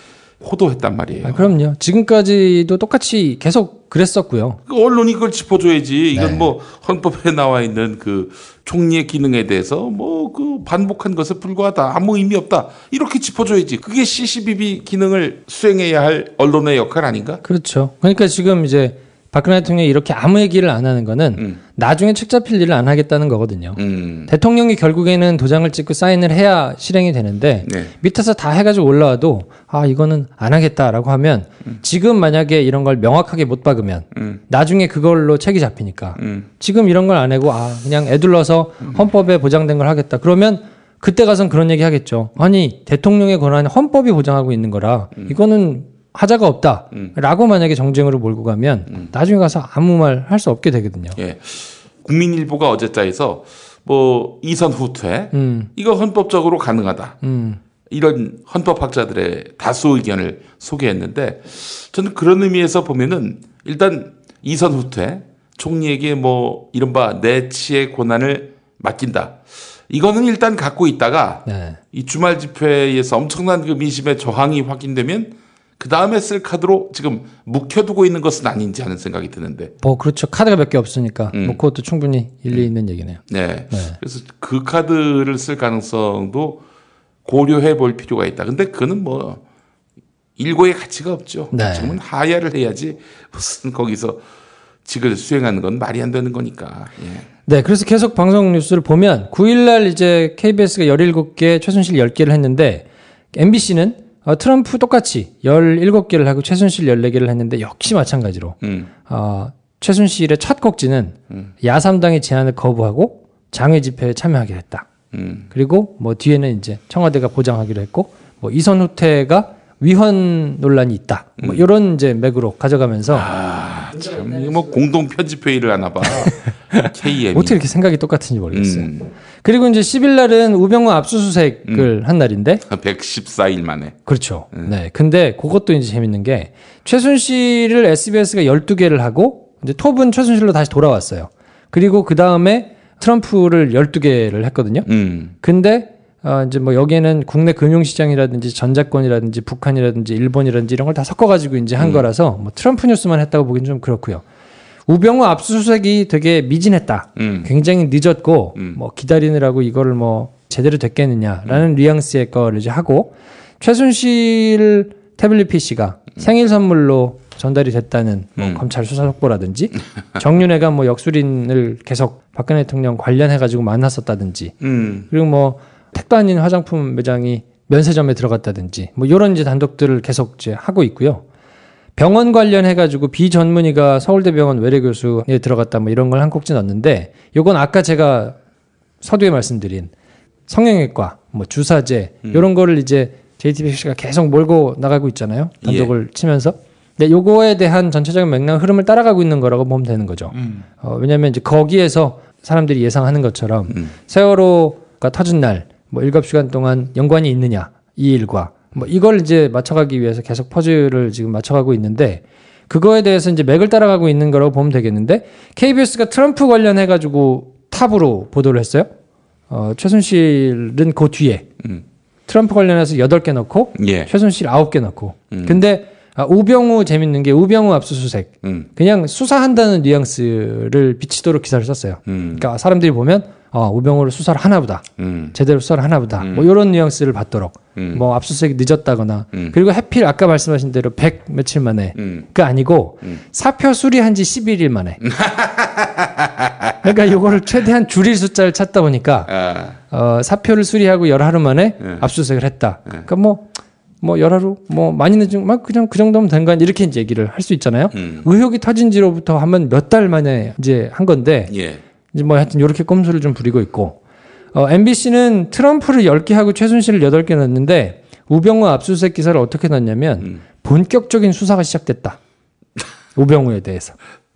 호도했단 말이에요. 그럼요. 지금까지도 똑같이 계속 그랬었고요. 언론이 그걸 짚어줘야지. 이건 네. 뭐 헌법에 나와 있는 그 총리의 기능에 대해서 뭐 그 반복한 것에 불과하다. 아무 의미 없다. 이렇게 짚어줘야지. 그게 CCBB 기능을 수행해야 할 언론의 역할 아닌가? 그렇죠. 그러니까 지금 이제 박근혜 대통령이 이렇게 아무 얘기를 안 하는 거는 나중에 책 잡힐 일을 안 하겠다는 거거든요. 대통령이 결국에는 도장을 찍고 사인을 해야 실행이 되는데 네. 밑에서 다 해가지고 올라와도 이거는 안 하겠다라고 하면 지금 만약에 이런 걸 명확하게 못 박으면 나중에 그걸로 책이 잡히니까 지금 이런 걸 안 하고 그냥 애둘러서 헌법에 보장된 걸 하겠다. 그러면 그때 가선 그런 얘기 하겠죠. 아니 대통령의 권한은 헌법이 보장하고 있는 거라 이거는 하자가 없다라고 만약에 정쟁으로 몰고 가면 나중에 가서 아무 말 할 수 없게 되거든요. 예. 국민일보가 어제자에서 뭐 이선 후퇴 이거 헌법적으로 가능하다. 이런 헌법학자들의 다수 의견을 소개했는데 저는 그런 의미에서 보면은 일단 이선 후퇴 총리에게 뭐 이른바 내치의 권한을 맡긴다. 이거는 일단 갖고 있다가 이 주말 집회에서 엄청난 그 민심의 저항이 확인되면 그 다음에 쓸 카드로 지금 묵혀두고 있는 것은 아닌지 하는 생각이 드는데. 뭐 그렇죠. 카드가 몇 개 없으니까 뭐 그것도 충분히 일리 있는 얘기네요. 네. 그래서 그 카드를 쓸 가능성도 고려해 볼 필요가 있다. 근데 그거는 뭐 일고의 가치가 없죠. 네. 지금은 하야를 해야지 무슨 거기서 직을 수행하는 건 말이 안 되는 거니까. 예. 네, 그래서 계속 방송 뉴스를 보면 9일날 이제 KBS가 17개, 최순실 10개를 했는데 MBC는 트럼프 똑같이 17개를 하고 최순실 14개를 했는데 역시 마찬가지로 최순실의 첫 곡지는 야3당의 제안을 거부하고 장외 집회에 참여하기로 했다. 그리고 뭐 뒤에는 이제 청와대가 보장하기로 했고 뭐 이선 후퇴가 위헌 논란이 있다. 뭐 이런 이제 맥으로 가져가면서 참 뭐 공동 편집 회의를 하나 봐. KM 어떻게 이렇게 생각이 똑같은지 모르겠어요. 그리고 이제 10일 날은 우병우 압수수색을 한 날인데 114일 만에. 그렇죠. 네. 근데 그것도 이제 재밌는 게 최순실을 SBS가 12개를 하고 이제 톱은 최순실로 다시 돌아왔어요. 그리고 그 다음에 트럼프를 12개를 했거든요. 근데 이제 뭐 여기에는 국내 금융시장이라든지 전자권이라든지 북한이라든지 일본이라든지 이런 걸 다 섞어가지고 이제 한 거라서 뭐 트럼프 뉴스만 했다고 보기는 좀 그렇고요. 우병우 압수수색이 되게 미진했다. 굉장히 늦었고 뭐 기다리느라고 이거를 뭐 제대로 됐겠느냐라는 뉘앙스의 거를 이제 하고 최순실 태블릿 PC가 생일 선물로 전달이 됐다는 뭐 검찰 수사 속보라든지 정윤회가 뭐 역술인을 계속 박근혜 대통령 관련해가지고 만났었다든지 그리고 뭐 택도 아닌 화장품 매장이 면세점에 들어갔다든지 뭐 이런 이제 단독들을 계속 이제 하고 있고요. 병원 관련해가지고 비전문의가 서울대병원 외래교수에 들어갔다 뭐 이런 걸 한 꼭지 넣었는데 요건 아까 제가 서두에 말씀드린 성형외과, 뭐 주사제 이런 거를 이제 JTBC가 계속 몰고 나가고 있잖아요. 단독을 치면서. 근데 요거에 대한 전체적인 맥락 흐름을 따라가고 있는 거라고 보면 되는 거죠. 왜냐하면 이제 거기에서 사람들이 예상하는 것처럼 세월호가 터진 날 뭐 7시간 동안 연관이 있느냐 이 일과 뭐 이걸 이제 맞춰가기 위해서 계속 퍼즐을 지금 맞춰가고 있는데 그거에 대해서 이제 맥을 따라가고 있는 거라고 보면 되겠는데 KBS가 트럼프 관련해가지고 탑으로 보도를 했어요. 최순실은 그 뒤에 트럼프 관련해서 8개 넣고 예. 최순실 9개 넣고 근데 우병우 재밌는 게 우병우 압수수색 그냥 수사한다는 뉘앙스를 비치도록 기사를 썼어요. 그러니까 사람들이 보면 우병우를 수사를 하나보다 제대로 수사를 하나보다 뭐 이런 뉘앙스를 받도록 뭐 압수수색이 늦었다거나 그리고 하필 아까 말씀하신 대로 100 며칠 만에 그 아니고 사표 수리한 지 11일 만에 그러니까 이거를 최대한 줄일 숫자를 찾다 보니까 사표를 수리하고 열하루 만에 압수수색을 했다. 그러니까 뭐 열하루 뭐 많이 늦은 막 그냥 그 정도면 된 거 아니 이렇게 이제 얘기를 할 수 있잖아요. 의혹이 터진 지로부터 한번 몇 달 만에 이제 한 건데 예. 이제 뭐 하여튼 이렇게 꼼수를 좀 부리고 있고 MBC는 트럼프를 10개 하고 최순실을 8개 넣었는데 우병우 압수수색 기사를 어떻게 넣었냐면 본격적인 수사가 시작됐다. 우병우에 대해서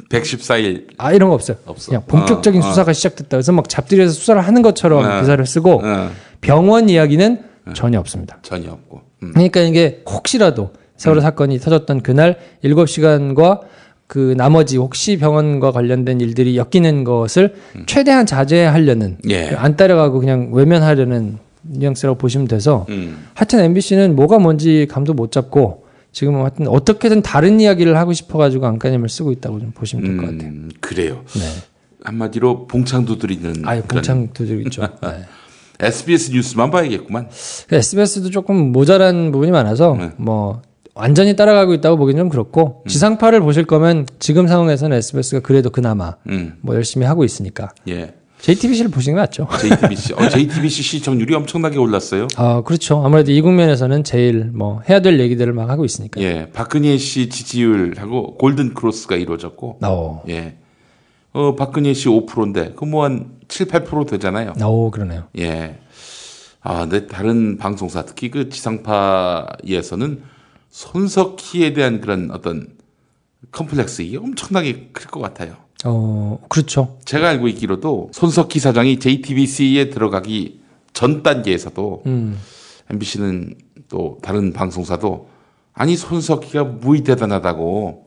114일 이런 거 없어요. 그냥 본격적인 수사가 시작됐다. 그래서 막 잡들이에서 수사를 하는 것처럼 기사를 쓰고 병원 이야기는 전혀 없습니다. 전혀 없고. 그러니까 이게 혹시라도 세월호 사건이 터졌던 그날 7시간과 그 나머지 혹시 병원과 관련된 일들이 엮이는 것을 최대한 자제하려는 안 따라가고 그냥 외면하려는 뉘앙스라고 보시면 돼서 하여튼 MBC는 뭐가 뭔지 감도 못 잡고 지금 하여튼 어떻게든 다른 이야기를 하고 싶어가지고 안간힘을 쓰고 있다고 좀 보시면 될 것 같아요. 그래요. 네. 한마디로 봉창 두드리는. 봉창 두드리죠. 네. SBS 뉴스만 봐야겠구만. SBS도 조금 모자란 부분이 많아서 뭐 완전히 따라가고 있다고 보기는 좀 그렇고 지상파를 보실 거면 지금 상황에서는 SBS가 그래도 그나마 뭐 열심히 하고 있으니까. 예. JTBC를 보시는 게 낫죠. JTBC 시청률이 엄청나게 올랐어요. 그렇죠. 아무래도 이 국면에서는 제일 뭐 해야 될 얘기들을 막 하고 있으니까. 예. 박근혜 씨 지지율하고 골든 크로스가 이루어졌고. 예. 박근혜 씨 5%인데 그 뭐 한 7, 8% 되잖아요. 그러네요. 예. 근데 다른 방송사 특히 그 지상파에서는 손석희에 대한 그런 어떤 컴플렉스 이게 엄청나게 클 것 같아요. 그렇죠. 제가 알고 있기로도 손석희 사장이 JTBC에 들어가기 전 단계에서도 MBC는 또 다른 방송사도 아니 손석희가 무이 대단하다고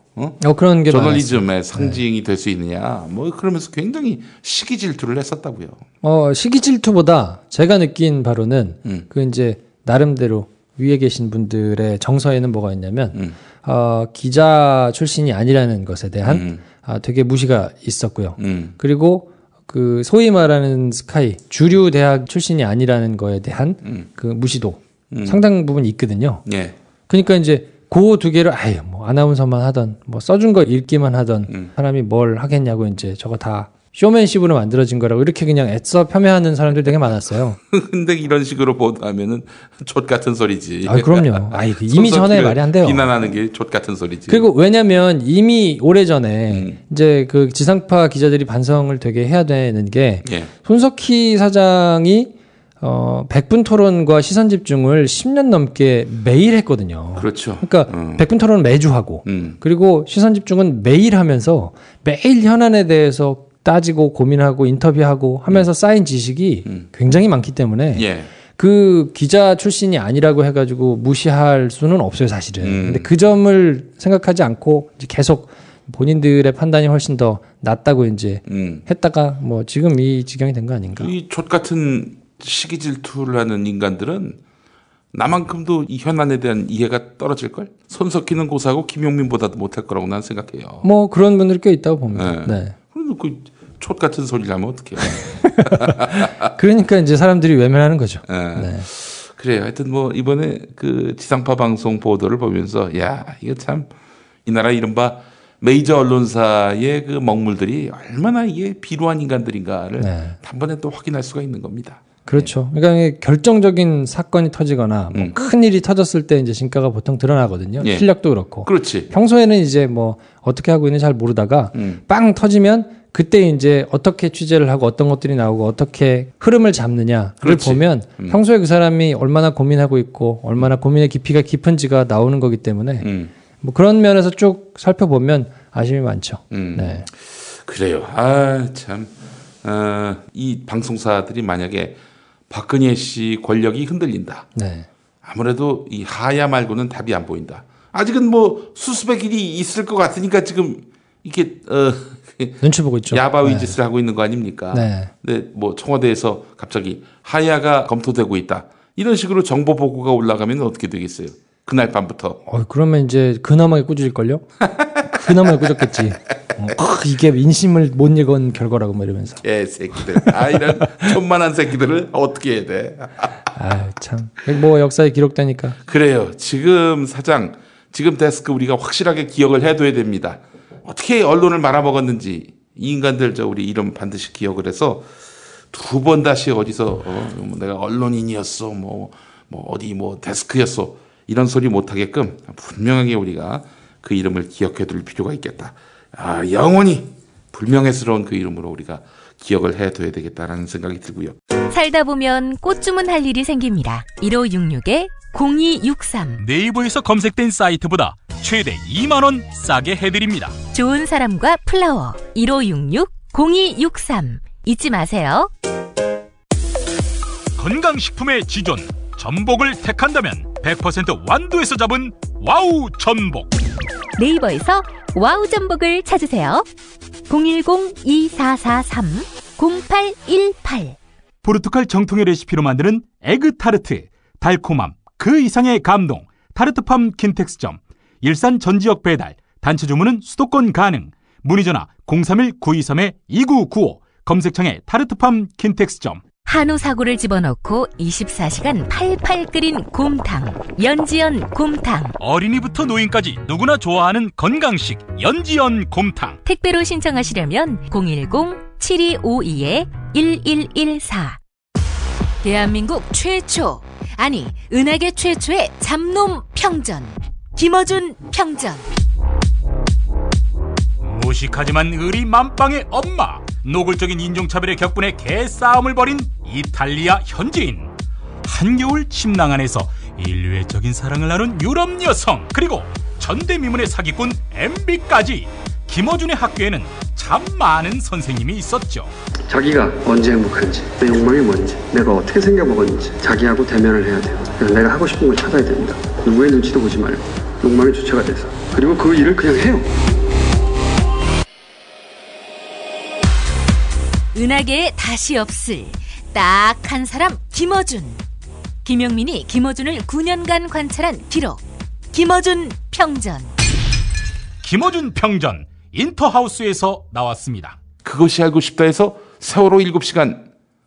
그런 게 저널리즘의 많았어요. 상징이 될 수 있느냐 뭐 그러면서 굉장히 시기 질투를 했었다고요. 시기 질투보다 제가 느낀 바로는 그 이제 나름대로 위에 계신 분들의 정서에는 뭐가 있냐면 기자 출신이 아니라는 것에 대한 되게 무시가 있었고요. 그리고 그 소위 말하는 스카이 주류 대학 출신이 아니라는 거에 대한 그 무시도 상당 부분 있거든요. 예. 그러니까 이제 그 두 개를 뭐 아나운서만 하던 뭐 써준 거 읽기만 하던 사람이 뭘 하겠냐고 이제 저거 다 쇼맨십으로 만들어진 거라고 이렇게 그냥 애써 폄훼하는 사람들이 되게 많았어요. 근데 이런 식으로 보도하면은 족 같은 소리지. 그럼요. 이미 전에 말이 안 돼요. 비난하는 게 족 같은 소리지. 그리고 왜냐면 이미 오래전에 이제 그 지상파 기자들이 반성을 되게 해야 되는 게 손석희 사장이 100분 토론과 시선 집중을 10년 넘게 매일 했거든요. 그렇죠. 그러니까 100분 토론은 매주 하고 그리고 시선 집중은 매일 하면서 매일 현안에 대해서 따지고 고민하고 인터뷰하고 하면서 쌓인 지식이 굉장히 많기 때문에 그 기자 출신이 아니라고 해가지고 무시할 수는 없어요, 사실은. 근데 그 점을 생각하지 않고 이제 계속 본인들의 판단이 훨씬 더 낫다고 이제 했다가 뭐 지금 이 지경이 된 거 아닌가. 이 족 같은 시기 질투를 하는 인간들은 나만큼도 이 현안에 대한 이해가 떨어질걸? 손석희는 고사하고 김용민보다도 못할 거라고 난 생각해요. 뭐 그런 분들이 꽤 있다고 봅니다. 네. 그래도 그 촉 같은 소리를 하면 어떡해요. 그러니까 이제 사람들이 외면하는 거죠. 네. 그래요. 하여튼 뭐 이번에 그 지상파 방송 보도를 보면서 이거 참 이 나라 이른바 메이저 언론사의 그 먹물들이 얼마나 이게 비루한 인간들인가를 단번에 또 확인할 수가 있는 겁니다. 그렇죠. 그러니까 결정적인 사건이 터지거나 뭐 큰 일이 터졌을 때 이제 진가가 보통 드러나거든요. 실력도 그렇고. 그렇지. 평소에는 이제 뭐 어떻게 하고 있는지 잘 모르다가 빵 터지면 그때 이제 어떻게 취재를 하고 어떤 것들이 나오고 어떻게 흐름을 잡느냐를 그렇지. 보면 평소에 그 사람이 얼마나 고민하고 있고 얼마나 고민의 깊이가 깊은지가 나오는 거기 때문에 뭐 그런 면에서 쭉 살펴보면 아쉬움이 많죠. 네. 그래요. 참. 이 방송사들이 만약에 박근혜 씨 권력이 흔들린다. 네. 아무래도 이 하야 말고는 답이 안 보인다. 아직은 뭐 수습의 길이 있을 것 같으니까 지금 이렇게 눈치 보고 있죠. 야바위 짓을 하고 있는 거 아닙니까? 네. 근데 뭐 청와대에서 갑자기 하야가 검토되고 있다. 이런 식으로 정보 보고가 올라가면 어떻게 되겠어요? 그날 밤부터. 그러면 이제 근엄하게 꾸짖을걸요? 근엄하게 꾸짖겠지. 이게 인심을 못 읽은 결과라고 뭐 이러면서. 새끼들. 이런 천만한 새끼들을 어떻게 해야 돼? 참. 뭐 역사에 기록되니까. 그래요. 지금 사장, 지금 데스크 우리가 확실하게 기억을 해둬야 됩니다. 어떻게 언론을 말아먹었는지 이 인간들 우리 이름 반드시 기억을 해서 두 번 다시 어디서 내가 언론인이었어, 어디 데스크였어 이런 소리 못하게끔 분명하게 우리가 그 이름을 기억해둘 필요가 있겠다. 영원히 불명예스러운 그 이름으로 우리가 기억을 해둬야 되겠다라는 생각이 들고요. 살다 보면 꽃 주문할 일이 생깁니다. 1566-0263 네이버에서 검색된 사이트보다 최대 2만 원 싸게 해드립니다. 좋은 사람과 플라워 1566-0263 잊지 마세요. 건강식품의 지존 전복을 택한다면 100% 완도에서 잡은 와우 전복. 네이버에서 와우 전복을 찾으세요. 010-2443-0818 포르투갈 정통의 레시피로 만드는 에그타르트. 달콤함 그 이상의 감동. 타르트팜 킨텍스점. 일산 전 지역 배달. 단체 주문은 수도권 가능. 문의전화 031-923-2995. 검색창에 타르트팜 킨텍스점. 한우 사고를 집어넣고 24시간 팔팔 끓인 곰탕. 연지연 곰탕. 어린이부터 노인까지 누구나 좋아하는 건강식 연지연 곰탕. 택배로 신청하시려면 010-7252-1114. 대한민국 최초, 아니 은하계 최초의 잡놈 평전. 김어준 평전. 무식하지만 의리 만빵의 엄마. 노골적인 인종차별의 격분에 개싸움을 벌인 이탈리아 현지인. 한겨울 침낭 안에서 인류애적인 사랑을 나눈 유럽 여성. 그리고 전대미문의 사기꾼 MB까지. 김어준의 학교에는 참 많은 선생님이 있었죠. 자기가 언제 행복한지, 내 욕망이 뭔지, 내가 어떻게 생겨먹었는지 자기하고 대면을 해야 돼요. 그래서 내가 하고 싶은 걸 찾아야 됩니다. 누구의 눈치도 보지 말고 욕망의 주체가 돼서. 그리고 그 일을 그냥 해요. 은하계에 다시 없을 딱 한 사람 김어준. 김용민이 김어준을 9년간 관찰한 기록. 김어준 평전. 김어준 평전 인터하우스에서 나왔습니다. 그것이 알고 싶다 해서 세월호 7시간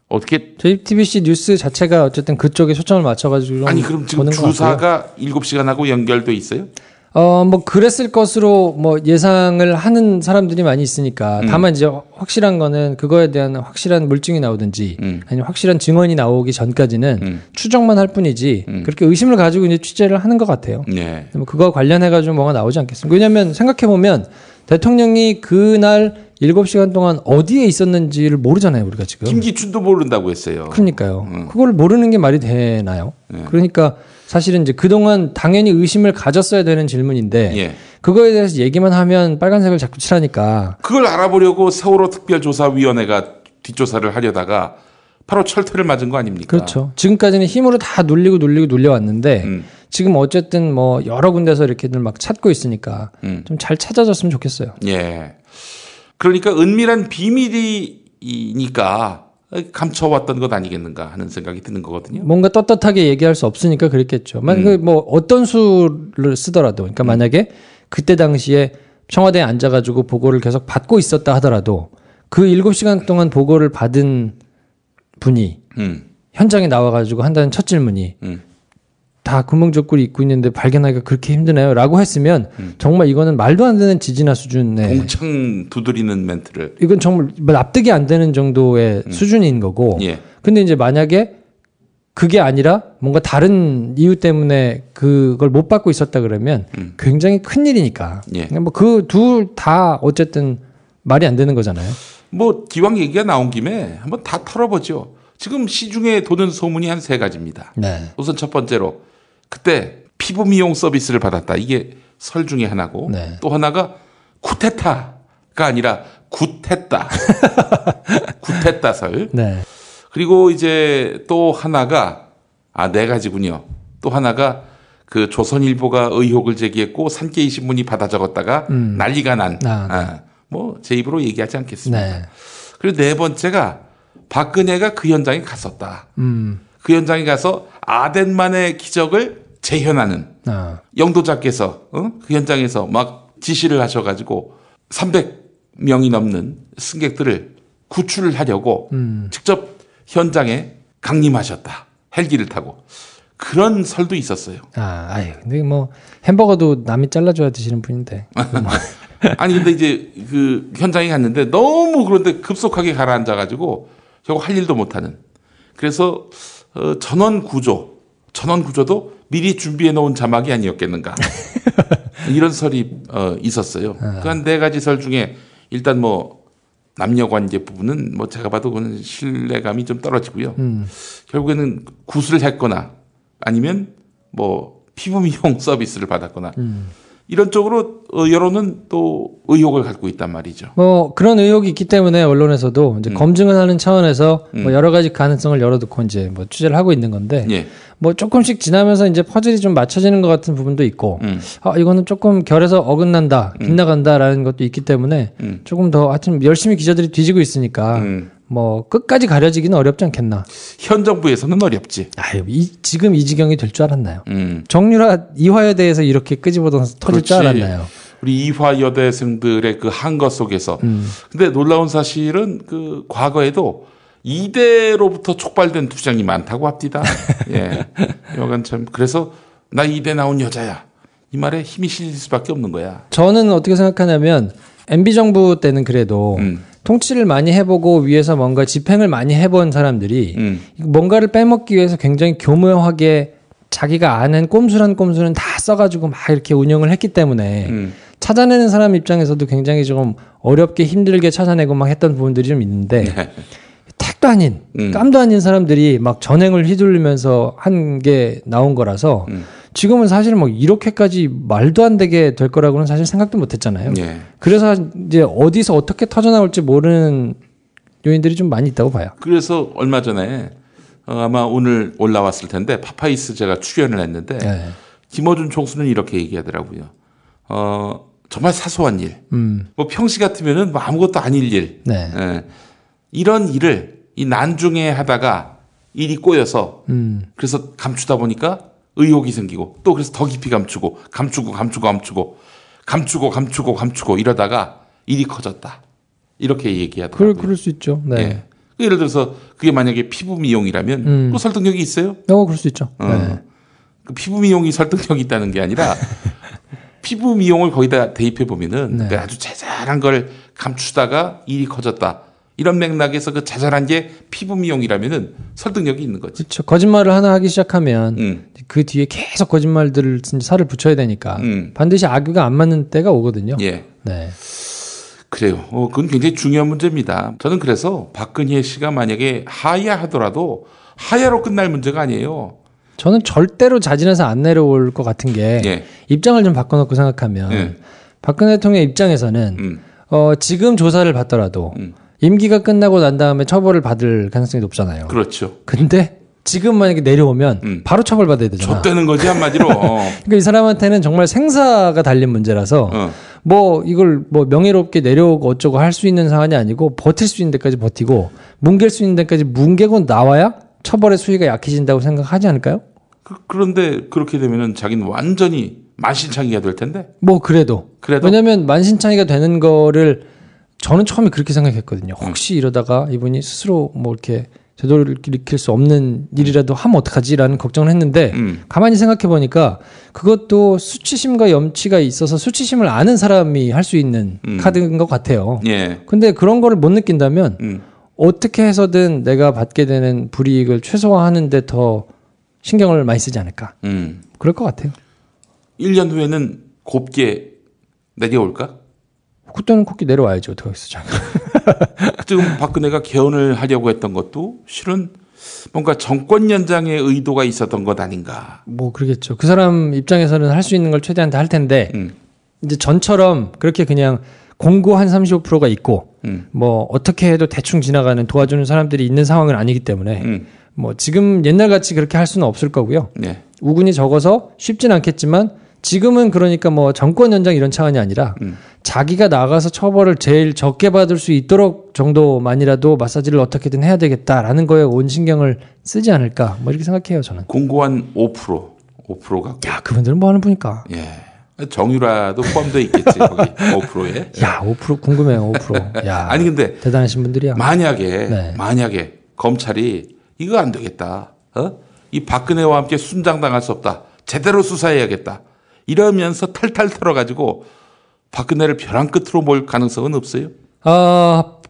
어떻게 JTBC 뉴스 자체가 어쨌든 그쪽에 초점을 맞춰가지고 아니 그럼 지금 주사가 7시간하고 연결돼 있어요? 뭐 그랬을 것으로 뭐 예상을 하는 사람들이 많이 있으니까 다만 이제 확실한 거는 그거에 대한 확실한 물증이 나오든지 아니면 확실한 증언이 나오기 전까지는 추정만 할 뿐이지 그렇게 의심을 가지고 이제 취재를 하는 것 같아요. 네. 뭐 그거 관련해 가지고 뭐가 나오지 않겠습니까? 왜냐하면 생각해 보면 대통령이 그날 7시간 동안 어디에 있었는지를 모르잖아요, 우리가 지금. 김기춘도 모른다고 했어요. 그러니까요. 그걸 모르는 게 말이 되나요? 네. 그러니까 사실은 이제 그동안 당연히 의심을 가졌어야 되는 질문인데 예. 그거에 대해서 얘기만 하면 빨간색을 자꾸 칠하니까 그걸 알아보려고 세월호 특별조사위원회가 뒷조사를 하려다가 바로 철퇴를 맞은 거 아닙니까? 그렇죠. 지금까지는 힘으로 다 눌려왔는데 지금 어쨌든 뭐 여러 군데서 이렇게들 막 찾고 있으니까 좀 잘 찾아졌으면 좋겠어요. 예. 그러니까 은밀한 비밀이니까 감춰왔던 것 아니겠는가 하는 생각이 드는 거거든요. 뭔가 떳떳하게 얘기할 수 없으니까 그랬겠죠. 만약에 뭐 어떤 수를 쓰더라도, 그러니까 만약에 그때 당시에 청와대에 앉아가지고 보고를 계속 받고 있었다 하더라도 그 7시간 동안 보고를 받은 분이 현장에 나와가지고 한다는 첫 질문이 다 구멍적구리 입고 있는데 발견하기가 그렇게 힘드나요? 라고 했으면 정말 이거는 말도 안 되는 지진아 수준의 공창 두드리는 멘트를 이건 정말 납득이 안 되는 정도의 수준인 거고 예. 근데 이제 만약에 그게 아니라 뭔가 다른 이유 때문에 그걸 못 받고 있었다 그러면 굉장히 큰 일이니까 예. 뭐 그 둘 다 어쨌든 말이 안 되는 거잖아요. 뭐 기왕 얘기가 나온 김에 한번 다 털어보죠. 지금 시중에 도는 소문이 한 3가지입니다. 네. 우선 첫 번째로 그때 피부 미용 서비스를 받았다. 이게 설 중에 하나고 네. 또 하나가 굿했다가 아니라 굿했다. 굿했다 설. 네. 그리고 이제 또 하나가 4가지군요. 또 하나가 그 조선일보가 의혹을 제기했고 산케이 신문이 받아 적었다가 난리가 난. 뭐 제 입으로 얘기하지 않겠습니다. 네. 그리고 네 번째가 박근혜가 그 현장에 갔었다. 그 현장에 가서 아덴만의 기적을 재현하는 영도자께서 그 현장에서 막 지시를 하셔가지고 300명이 넘는 승객들을 구출을 하려고 직접 현장에 강림하셨다. 헬기를 타고. 그런 설도 있었어요. 근데 뭐 햄버거도 남이 잘라줘야 드시는 분인데. 아니 근데 이제 그 현장에 갔는데 너무 그런데 급속하게 가라앉아가지고 결국 할 일도 못하는. 그래서 전원 구조도 미리 준비해 놓은 자막이 아니었겠는가. 이런 설이 있었어요. 그 한 네 가지 설 중에 일단 뭐 남녀 관계 부분은 뭐 제가 봐도 그건 신뢰감이 좀 떨어지고요. 결국에는 구술을 했거나 아니면 뭐 피부 미용 서비스를 받았거나 이런 쪽으로 여론은 또 의혹을 갖고 있단 말이죠. 뭐 그런 의혹이 있기 때문에 언론에서도 이제 검증을 하는 차원에서 뭐 여러 가지 가능성을 열어두고 이제 뭐 취재를 하고 있는 건데 예. 뭐 조금씩 지나면서 이제 퍼즐이 좀 맞춰지는 것 같은 부분도 있고 이거는 조금 결에서 어긋난다, 빗나간다라는 것도 있기 때문에 조금 더 하여튼 열심히 기자들이 뒤지고 있으니까 뭐 끝까지 가려지기는 어렵지 않겠나. 현 정부에서는 어렵지. 지금 이 지경이 될 줄 알았나요? 정유라 이화여대에 대해서 이렇게 끄집어서 터질 줄 알았나요? 우리 이화여대생들의 그 한거 속에서. 근데 놀라운 사실은 그 과거에도 이대로부터 촉발된 투쟁이 많다고 합니다. 예. 여간 참 그래서 나 이대 나온 여자야. 이 말에 힘이 실릴 수밖에 없는 거야. 저는 어떻게 생각하냐면 MB 정부 때는 그래도 통치를 많이 해보고 위에서 뭔가 집행을 많이 해본 사람들이 뭔가를 빼먹기 위해서 굉장히 교묘하게 자기가 아는 꼼수란 꼼수는 다 써가지고 막 이렇게 운영을 했기 때문에 찾아내는 사람 입장에서도 굉장히 좀 어렵게 힘들게 찾아내고 막 했던 부분들이 좀 있는데 택도 아닌 깜도 아닌 사람들이 막 전횡을 휘둘리면서 한 게 나온 거라서 지금은 사실은 뭐 이렇게까지 말도 안 되게 될 거라고는 사실 생각도 못 했잖아요. 예. 그래서 이제 어디서 어떻게 터져나올지 모르는 요인들이 좀 많이 있다고 봐요. 그래서 얼마 전에 아마 오늘 올라왔을 텐데 파파이스 제가 출연을 했는데 김어준 총수는 이렇게 얘기하더라고요. 정말 사소한 일. 뭐 평시 같으면은 뭐 아무것도 아닐 일. 예. 이런 일을 이 난중에 하다가 일이 꼬여서 그래서 감추다 보니까 의혹이 생기고 또 그래서 더 깊이 감추고 이러다가 일이 커졌다. 이렇게 얘기하더라고요. 그럴 수 있죠. 네. 예. 예를 들어서 그게 만약에 피부 미용이라면 그 설득력이 있어요? 그럴 수 있죠. 네. 그 피부 미용이 설득력이 있다는 게 아니라 피부 미용을 거기다 대입해 보면은 아주 자잘한 걸 감추다가 일이 커졌다. 이런 맥락에서 그 자잘한 게 피부 미용이라면은 설득력이 있는 거지. 그렇죠. 거짓말을 하나 하기 시작하면 그 뒤에 계속 거짓말들을 살을 붙여야 되니까 반드시 악유가 안 맞는 때가 오거든요. 예. 네. 그래요. 그건 굉장히 중요한 문제입니다. 저는 그래서 박근혜 씨가 만약에 하야하더라도 하야로 끝날 문제가 아니에요. 저는 절대로 자진해서 안 내려올 것 같은 게 입장을 좀 바꿔놓고 생각하면 박근혜 대통령 입장에서는 지금 조사를 받더라도 임기가 끝나고 난 다음에 처벌을 받을 가능성이 높잖아요. 그렇죠. 근데 지금 만약에 내려오면 바로 처벌받아야 되잖아. 좆되는 거지 한마디로. 그러니까 이 사람한테는 정말 생사가 달린 문제라서 뭐 이걸 뭐 명예롭게 내려오고 어쩌고 할 수 있는 상황이 아니고 버틸 수 있는 데까지 버티고 뭉갤 수 있는 데까지 뭉개고 나와야 처벌의 수위가 약해진다고 생각하지 않을까요? 그런데 그렇게 되면은 자기는 완전히 만신창이가 될 텐데. 뭐 그래도. 왜냐하면 만신창이가 되는 거를 저는 처음에 그렇게 생각했거든요. 혹시 이러다가 이분이 스스로 뭐 이렇게 되돌이킬 일으킬 수 없는 일이라도 하면 어떡하지라는 걱정을 했는데 가만히 생각해 보니까 그것도 수치심과 염치가 있어서 수치심을 아는 사람이 할 수 있는 카드인 것 같아요. 예. 근데 그런 거를 못 느낀다면 어떻게 해서든 내가 받게 되는 불이익을 최소화하는 데 더 신경을 많이 쓰지 않을까. 그럴 것 같아요. 1년 후에는 곱게 내려올까? 그때는 곱게 내려와야죠. 어떡하겠어. 지금 박근혜가 개헌을 하려고 했던 것도 실은 뭔가 정권 연장의 의도가 있었던 것 아닌가. 뭐 그러겠죠. 그 사람 입장에서는 할 수 있는 걸 최대한 다 할 텐데 이제 전처럼 그렇게 그냥 공고 한 35%가 있고 뭐 어떻게 해도 대충 지나가는 도와주는 사람들이 있는 상황은 아니기 때문에 뭐 지금 옛날같이 그렇게 할 수는 없을 거고요. 우군이 적어서 쉽진 않겠지만 지금은 그러니까 뭐 정권 연장 이런 차원이 아니라 자기가 나가서 처벌을 제일 적게 받을 수 있도록 정도만이라도 마사지를 어떻게든 해야 되겠다라는 거에 온 신경을 쓰지 않을까 뭐 이렇게 생각해요 저는. 공고한 5%가. 야 그분들은 뭐 하는 분일까? 예. 정유라도 포함되어 있겠지 거기 5%에. 야 5% 궁금해요 5%. 야 아니 근데 대단하신 분들이야. 만약에 검찰이 이거 안 되겠다. 이 박근혜와 함께 순장당할 수 없다. 제대로 수사해야겠다. 이러면서 탈탈 털어가지고 박근혜를 벼랑 끝으로 몰 가능성은 없어요?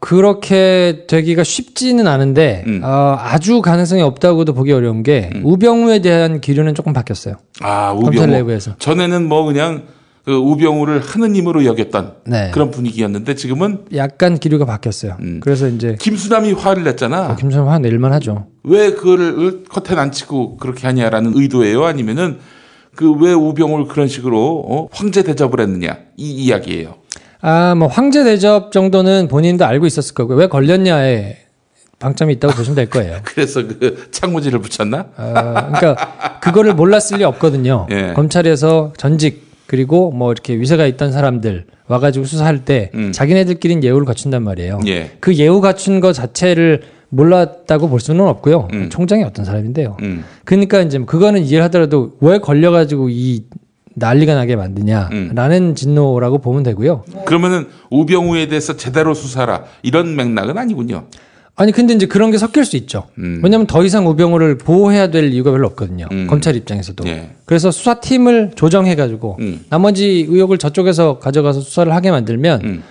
그렇게 되기가 쉽지는 않은데 아주 가능성이 없다고도 보기 어려운 게 우병우에 대한 기류는 조금 바뀌었어요. 검찰 내부에서. 전에는 뭐 그냥 그 우병우를 하느님으로 여겼던 그런 분위기였는데 지금은 약간 기류가 바뀌었어요. 그래서 이제 김수남이 화를 냈잖아. 김수남 화 낼만 하죠. 왜 그거를 커튼 안 치고 그렇게 하냐라는 의도예요? 아니면은 그 왜 우병우를 그런 식으로 황제 대접을 했느냐 이 이야기예요. 뭐 황제 대접 정도는 본인도 알고 있었을 거고요. 왜 걸렸냐에 방점이 있다고 보시면 될 거예요. 그래서 그 창문지를 붙였나? 그러니까 그거를 몰랐을 리 없거든요. 검찰에서 전직 그리고 뭐 이렇게 위세가 있던 사람들 와가지고 수사할 때 자기네들끼리는 예우를 갖춘단 말이에요. 그 예우 갖춘 거 자체를 몰랐다고 볼 수는 없고요. 총장이 어떤 사람인데요. 그러니까 이제 그거는 이해를 하더라도 왜 걸려가지고 이 난리가 나게 만드냐라는 진노라고 보면 되고요. 그러면은 우병우에 대해서 제대로 수사라 이런 맥락은 아니군요. 아니 근데 이제 그런 게 섞일 수 있죠. 왜냐하면 더 이상 우병우를 보호해야 될 이유가 별로 없거든요. 검찰 입장에서도. 그래서 수사팀을 조정해가지고 나머지 의혹을 저쪽에서 가져가서 수사를 하게 만들면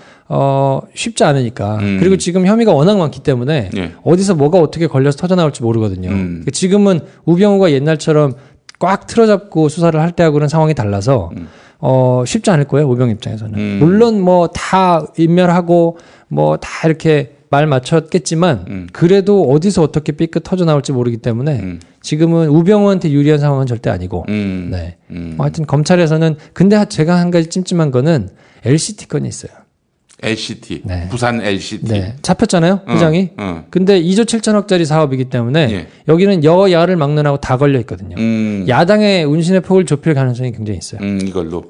쉽지 않으니까. 그리고 지금 혐의가 워낙 많기 때문에 어디서 뭐가 어떻게 걸려서 터져나올지 모르거든요. 지금은 우병우가 옛날처럼 꽉 틀어잡고 수사를 할 때하고는 상황이 달라서 쉽지 않을 거예요. 우병우 입장에서는. 물론 뭐 다 인멸하고 뭐 다 이렇게 말 맞췄겠지만 그래도 어디서 어떻게 삐끗 터져 나올지 모르기 때문에 지금은 우병우한테 유리한 상황은 절대 아니고 하여튼 검찰에서는 근데 제가 한 가지 찜찜한 거는 LCT 건이 있어요. LCT 부산 LCT 잡혔잖아요 회장이. 근데 2조 7천억짜리 사업이기 때문에 여기는 여야를 막론하고 다 걸려 있거든요. 야당의 운신의 폭을 좁힐 가능성이 굉장히 있어요. 이걸로.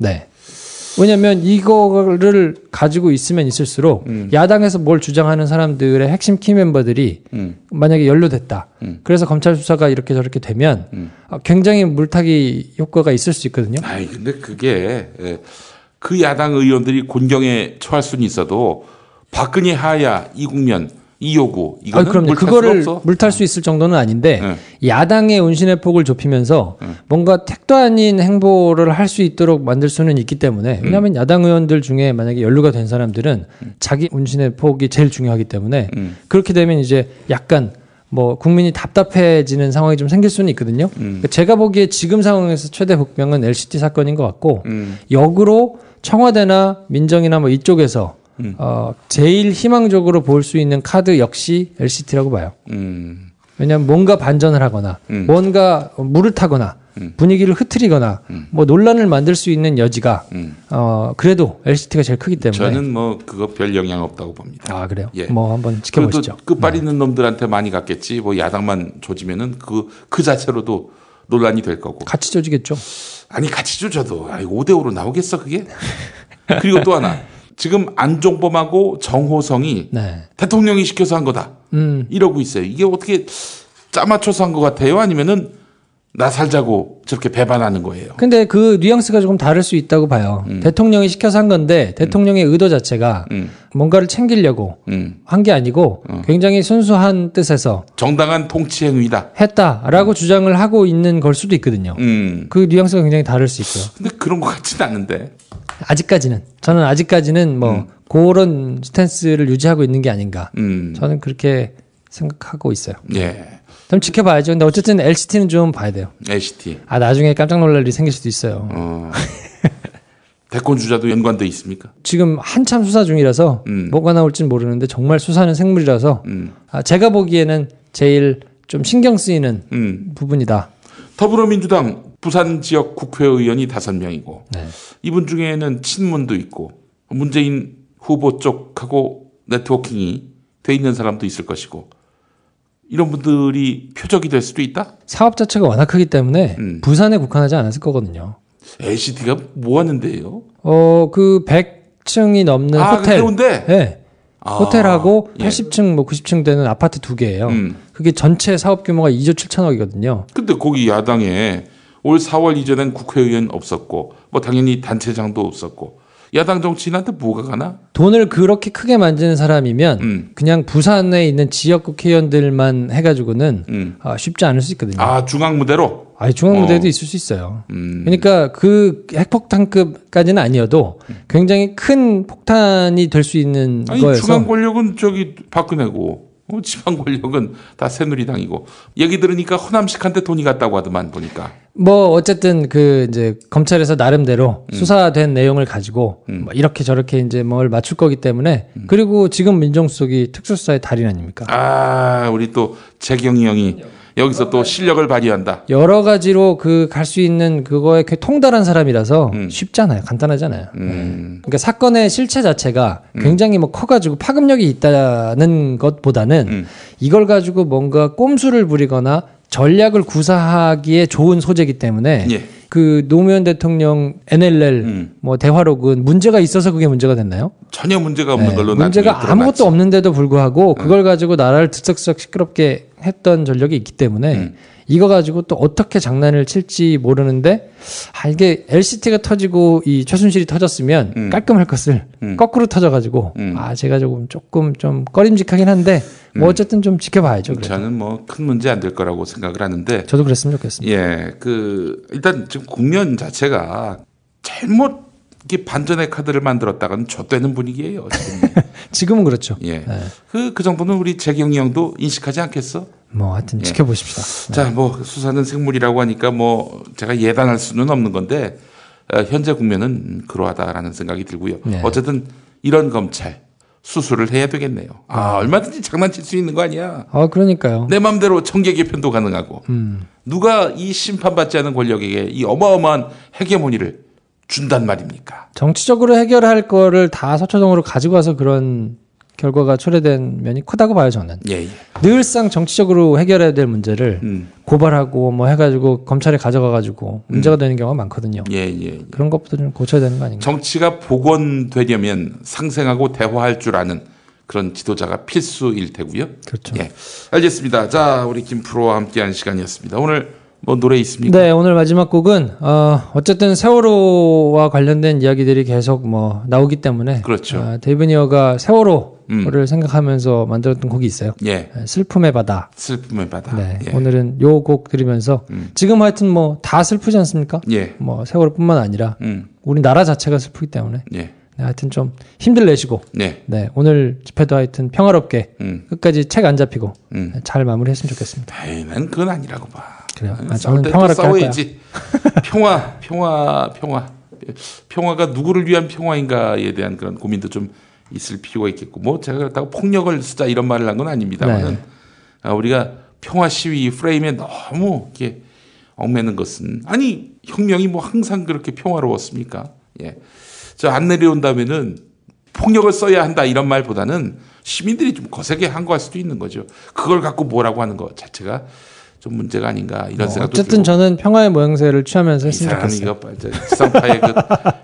왜냐하면 이거를 가지고 있으면 있을수록 야당에서 뭘 주장하는 사람들의 핵심 키 멤버들이 만약에 연루됐다. 그래서 검찰 수사가 이렇게 저렇게 되면 굉장히 물타기 효과가 있을 수 있거든요. 근데 그게 그 야당 의원들이 곤경에 처할 수는 있어도 박근혜 하야 이 국면 이 요구 이거는 그럼요. 그거를 물탈 수 있을 정도는 아닌데 야당의 운신의 폭을 좁히면서 뭔가 택도 아닌 행보를 할 수 있도록 만들 수는 있기 때문에 왜냐하면 야당 의원들 중에 만약에 연루가 된 사람들은 자기 운신의 폭이 제일 중요하기 때문에 그렇게 되면 이제 약간 뭐 국민이 답답해지는 상황이 좀 생길 수는 있거든요. 제가 보기에 지금 상황에서 최대 복병은 LCT 사건인 것 같고 역으로 청와대나 민정이나 뭐 이쪽에서 제일 희망적으로 볼 수 있는 카드 역시 LCT라고 봐요. 왜냐하면 뭔가 반전을 하거나 뭔가 물을 타거나 분위기를 흐트리거나 뭐 논란을 만들 수 있는 여지가 그래도 LCT가 제일 크기 때문에 저는 뭐 그거 별 영향 없다고 봅니다. 그래요? 뭐 한번 지켜보시죠. 끝발 있는 놈들한테 많이 갔겠지. 뭐 야당만 조지면은 그 자체로도 논란이 될 거고. 같이 조지겠죠. 아니 같이 조져도 5대5로 나오겠어 그게? 그리고 또 하나. 지금 안종범하고 정호성이 대통령이 시켜서 한 거다. 이러고 있어요. 이게 어떻게 짜맞춰서 한 것 같아요? 아니면은 나 살자고 저렇게 배반하는 거예요? 근데 그 뉘앙스가 조금 다를 수 있다고 봐요. 대통령이 시켜서 한 건데 대통령의 의도 자체가 뭔가를 챙기려고 한 게 아니고 굉장히 순수한 뜻에서 정당한 통치 행위다 했다라고 주장을 하고 있는 걸 수도 있거든요. 그 뉘앙스가 굉장히 다를 수 있고요. 근데 그런 것 같지는 않은데. 저는 아직까지는 뭐 그런 스탠스를 유지하고 있는 게 아닌가. 저는 그렇게 생각하고 있어요. 좀 지켜봐야죠. 근데 어쨌든 LCT는 좀 봐야 돼요. LCT. 나중에 깜짝 놀랄 일이 생길 수도 있어요. 대권 주자도 연관돼 있습니까? 지금 한참 수사 중이라서 뭐가 나올지는 모르는데 정말 수사는 생물이라서 제가 보기에는 제일 좀 신경 쓰이는 부분이다. 더불어민주당 부산 지역 국회의원이 5명이고 이분 중에는 친문도 있고 문재인 후보 쪽하고 네트워킹이 돼 있는 사람도 있을 것이고 이런 분들이 표적이 될 수도 있다? 사업 자체가 워낙 크기 때문에 부산에 국한하지 않았을 거거든요. LCT가 뭐 하는데요? 그 100층이 넘는 호텔. 그런데? 네. 호텔하고 80층, 뭐 90층 되는 아파트 2개예요. 그게 전체 사업 규모가 2조 7천억이거든요. 근데 거기 야당에 올 4월 이전엔 국회의원 없었고, 뭐 당연히 단체장도 없었고, 야당 정치인한테 뭐가 가나? 돈을 그렇게 크게 만지는 사람이면 그냥 부산에 있는 지역 국회의원들만 해가지고는 쉽지 않을 수 있거든요. 중앙무대로? 중앙무대도 있을 수 있어요. 그러니까 그 핵폭탄급까지는 아니어도 굉장히 큰 폭탄이 될 수 있는 거여서. 중앙 권력은 박근혜고, 지방 권력은 다 새누리당이고, 얘기 들으니까 허남식한테 돈이 갔다고 하더만 보니까. 뭐 어쨌든 이제 검찰에서 나름대로 수사된 내용을 가지고 뭐 이렇게 저렇게 이제 뭘 맞출 거기 때문에 그리고 지금 민정수석이 특수수사의 달인 아닙니까? 우리 또 재경이 형이 여기서 또 실력을 발휘한다. 여러 가지로 갈 수 있는 그거에 통달한 사람이라서 쉽잖아요. 간단하잖아요. 그러니까 사건의 실체 자체가 굉장히 뭐 커가지고 파급력이 있다는 것보다는 이걸 가지고 뭔가 꼼수를 부리거나 전략을 구사하기에 좋은 소재이기 때문에 그 노무현 대통령 NLL 뭐 대화록은 문제가 있어서 그게 문제가 됐나요? 전혀 문제가 없는 걸로 문제가 아무것도 없는데도 불구하고 그걸 가지고 나라를 들썩들썩 시끄럽게 했던 전력이 있기 때문에 이거 가지고 또 어떻게 장난을 칠지 모르는데 이게 LCT가 터지고 이 최순실이 터졌으면 깔끔할 것을 거꾸로 터져가지고 제가 조금 좀 꺼림직하긴 한데 뭐 어쨌든 좀 지켜봐야죠. 그래도. 저는 뭐 큰 문제 안 될 거라고 생각을 하는데 저도 그랬으면 좋겠습니다. 일단 지금 국면 자체가 잘못 이렇게 반전의 카드를 만들었다가는 좆되는 분위기예요. 지금은 그렇죠. 그 정도는 우리 재경이 형도 인식하지 않겠어? 뭐 하여튼 지켜보십시다. 자, 뭐 수사는 생물이라고 하니까 뭐 제가 예단할 수는 없는 건데 현재 국면은 그러하다라는 생각이 들고요. 어쨌든 이런 검찰 수술을 해야 되겠네요. 얼마든지 장난칠 수 있는 거 아니야. 그러니까요. 내 마음대로 청계 개편도 가능하고 누가 이 심판받지 않은 권력에게 이 어마어마한 헤게모니를 준단 말입니까? 정치적으로 해결할 거를 다 서초동으로 가지고 와서 그런 결과가 초래된 면이 크다고 봐요, 저는. 늘상 정치적으로 해결해야 될 문제를 고발하고 뭐 해가지고 검찰에 가져가가지고 문제가 되는 경우가 많거든요. 그런 것부터 좀 고쳐야 되는 거 아닌가? 정치가 복원되려면 상생하고 대화할 줄 아는 그런 지도자가 필수일 테고요. 그렇죠. 알겠습니다. 자, 우리 김 프로와 함께한 시간이었습니다. 오늘 뭐 노래 있습니까? 네, 오늘 마지막 곡은 어쨌든 세월호와 관련된 이야기들이 계속 뭐 나오기 때문에 그렇죠. 데이브니어가 세월호를 생각하면서 만들었던 곡이 있어요. 슬픔의 바다. 슬픔의 바다. 오늘은 요 곡 들으면서 지금 하여튼 뭐 다 슬프지 않습니까? 뭐 세월호뿐만 아니라 우리 나라 자체가 슬프기 때문에 하여튼 좀 힘들 내시고 오늘 집회도 하여튼 평화롭게 끝까지 책 안 잡히고 잘 마무리했으면 좋겠습니다. 난 그건 아니라고 봐. 그래요. 저는 평화롭게 할 거야. 평화가 누구를 위한 평화인가에 대한 그런 고민도 좀 있을 필요가 있겠고, 뭐 제가 그렇다고 폭력을 쓰자 이런 말을 한 건 아닙니다만은 우리가 평화 시위 프레임에 너무 이렇게 얽매는 것은 혁명이 뭐 항상 그렇게 평화로웠습니까? 저 안 내려온다면은 폭력을 써야 한다 이런 말보다는 시민들이 좀 거세게 항거할 수도 있는 거죠. 그걸 갖고 뭐라고 하는 것 자체가 좀 문제가 아닌가 이런 생각도 어쨌든 들고. 저는 평화의 모양새를 취하면서 했으면 좋겠어요. 이거 지상파의 그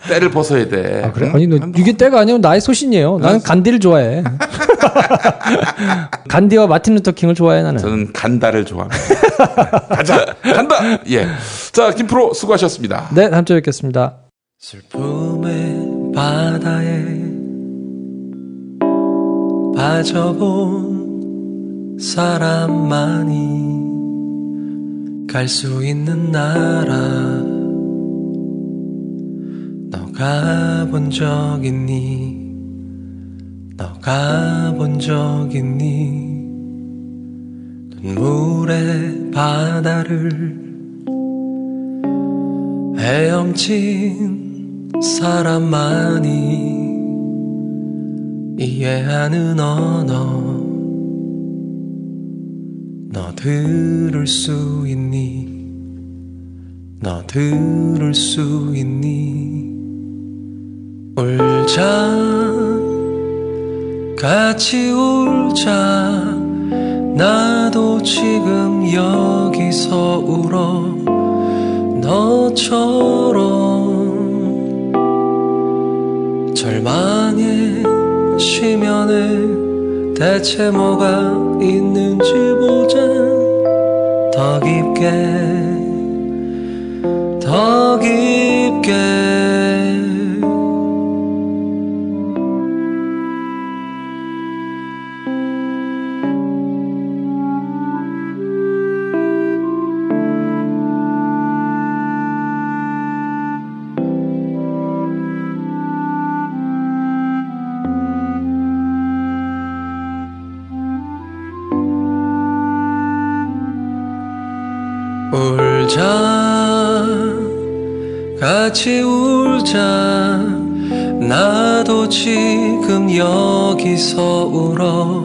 때를 벗어야 돼. 그래? 아니 이게 때가 아니면 나의 소신이에요. 나는 간디를 좋아해. 간디와 마틴 루터 킹을 좋아해 나는. 저는 간다를 좋아합니다. 가자 간다. 자, 김 프로 수고하셨습니다. 네, 다음 주에 뵙겠습니다. 슬픔의 바다에 빠져본 사람만이 갈 수 있는 나라 너 가본 적 있니? 너 가본 적 있니? 눈물의 바다를 헤엄친 사람만이 이해하는 언어 너 들을 수 있니? 너 들을 수 있니? 울자 같이 울자 나도 지금 여기서 울어 너처럼 절망의 심연에 대체 뭐가 있는지 보자 더 깊게 울자 같이 울자 나도 지금 여기서 울어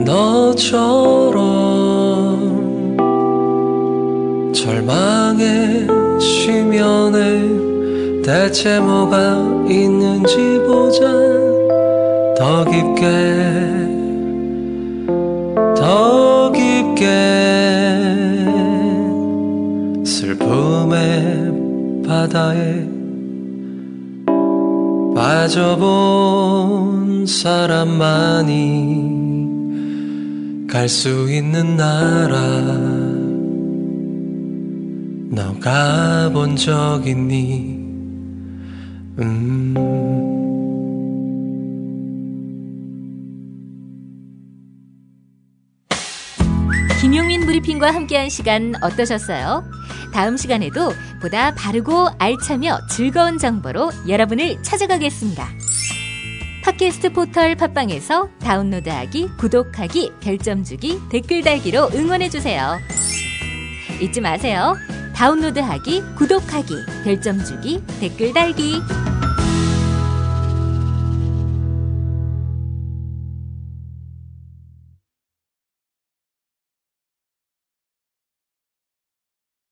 너처럼 절망의 심연에 대체 뭐가 있는지 보자 더 깊게 슬픔의 바다에 빠져본 사람만이 갈 수 있는 나라 너 가본 적 있니? 김용민 브리핑과 함께한 시간 어떠셨어요? 다음 시간에도 보다 바르고 알차며 즐거운 정보로 여러분을 찾아가겠습니다. 팟캐스트 포털 팟빵에서 다운로드하기, 구독하기, 별점 주기, 댓글 달기로 응원해주세요. 잊지 마세요. 다운로드하기, 구독하기, 별점 주기, 댓글 달기.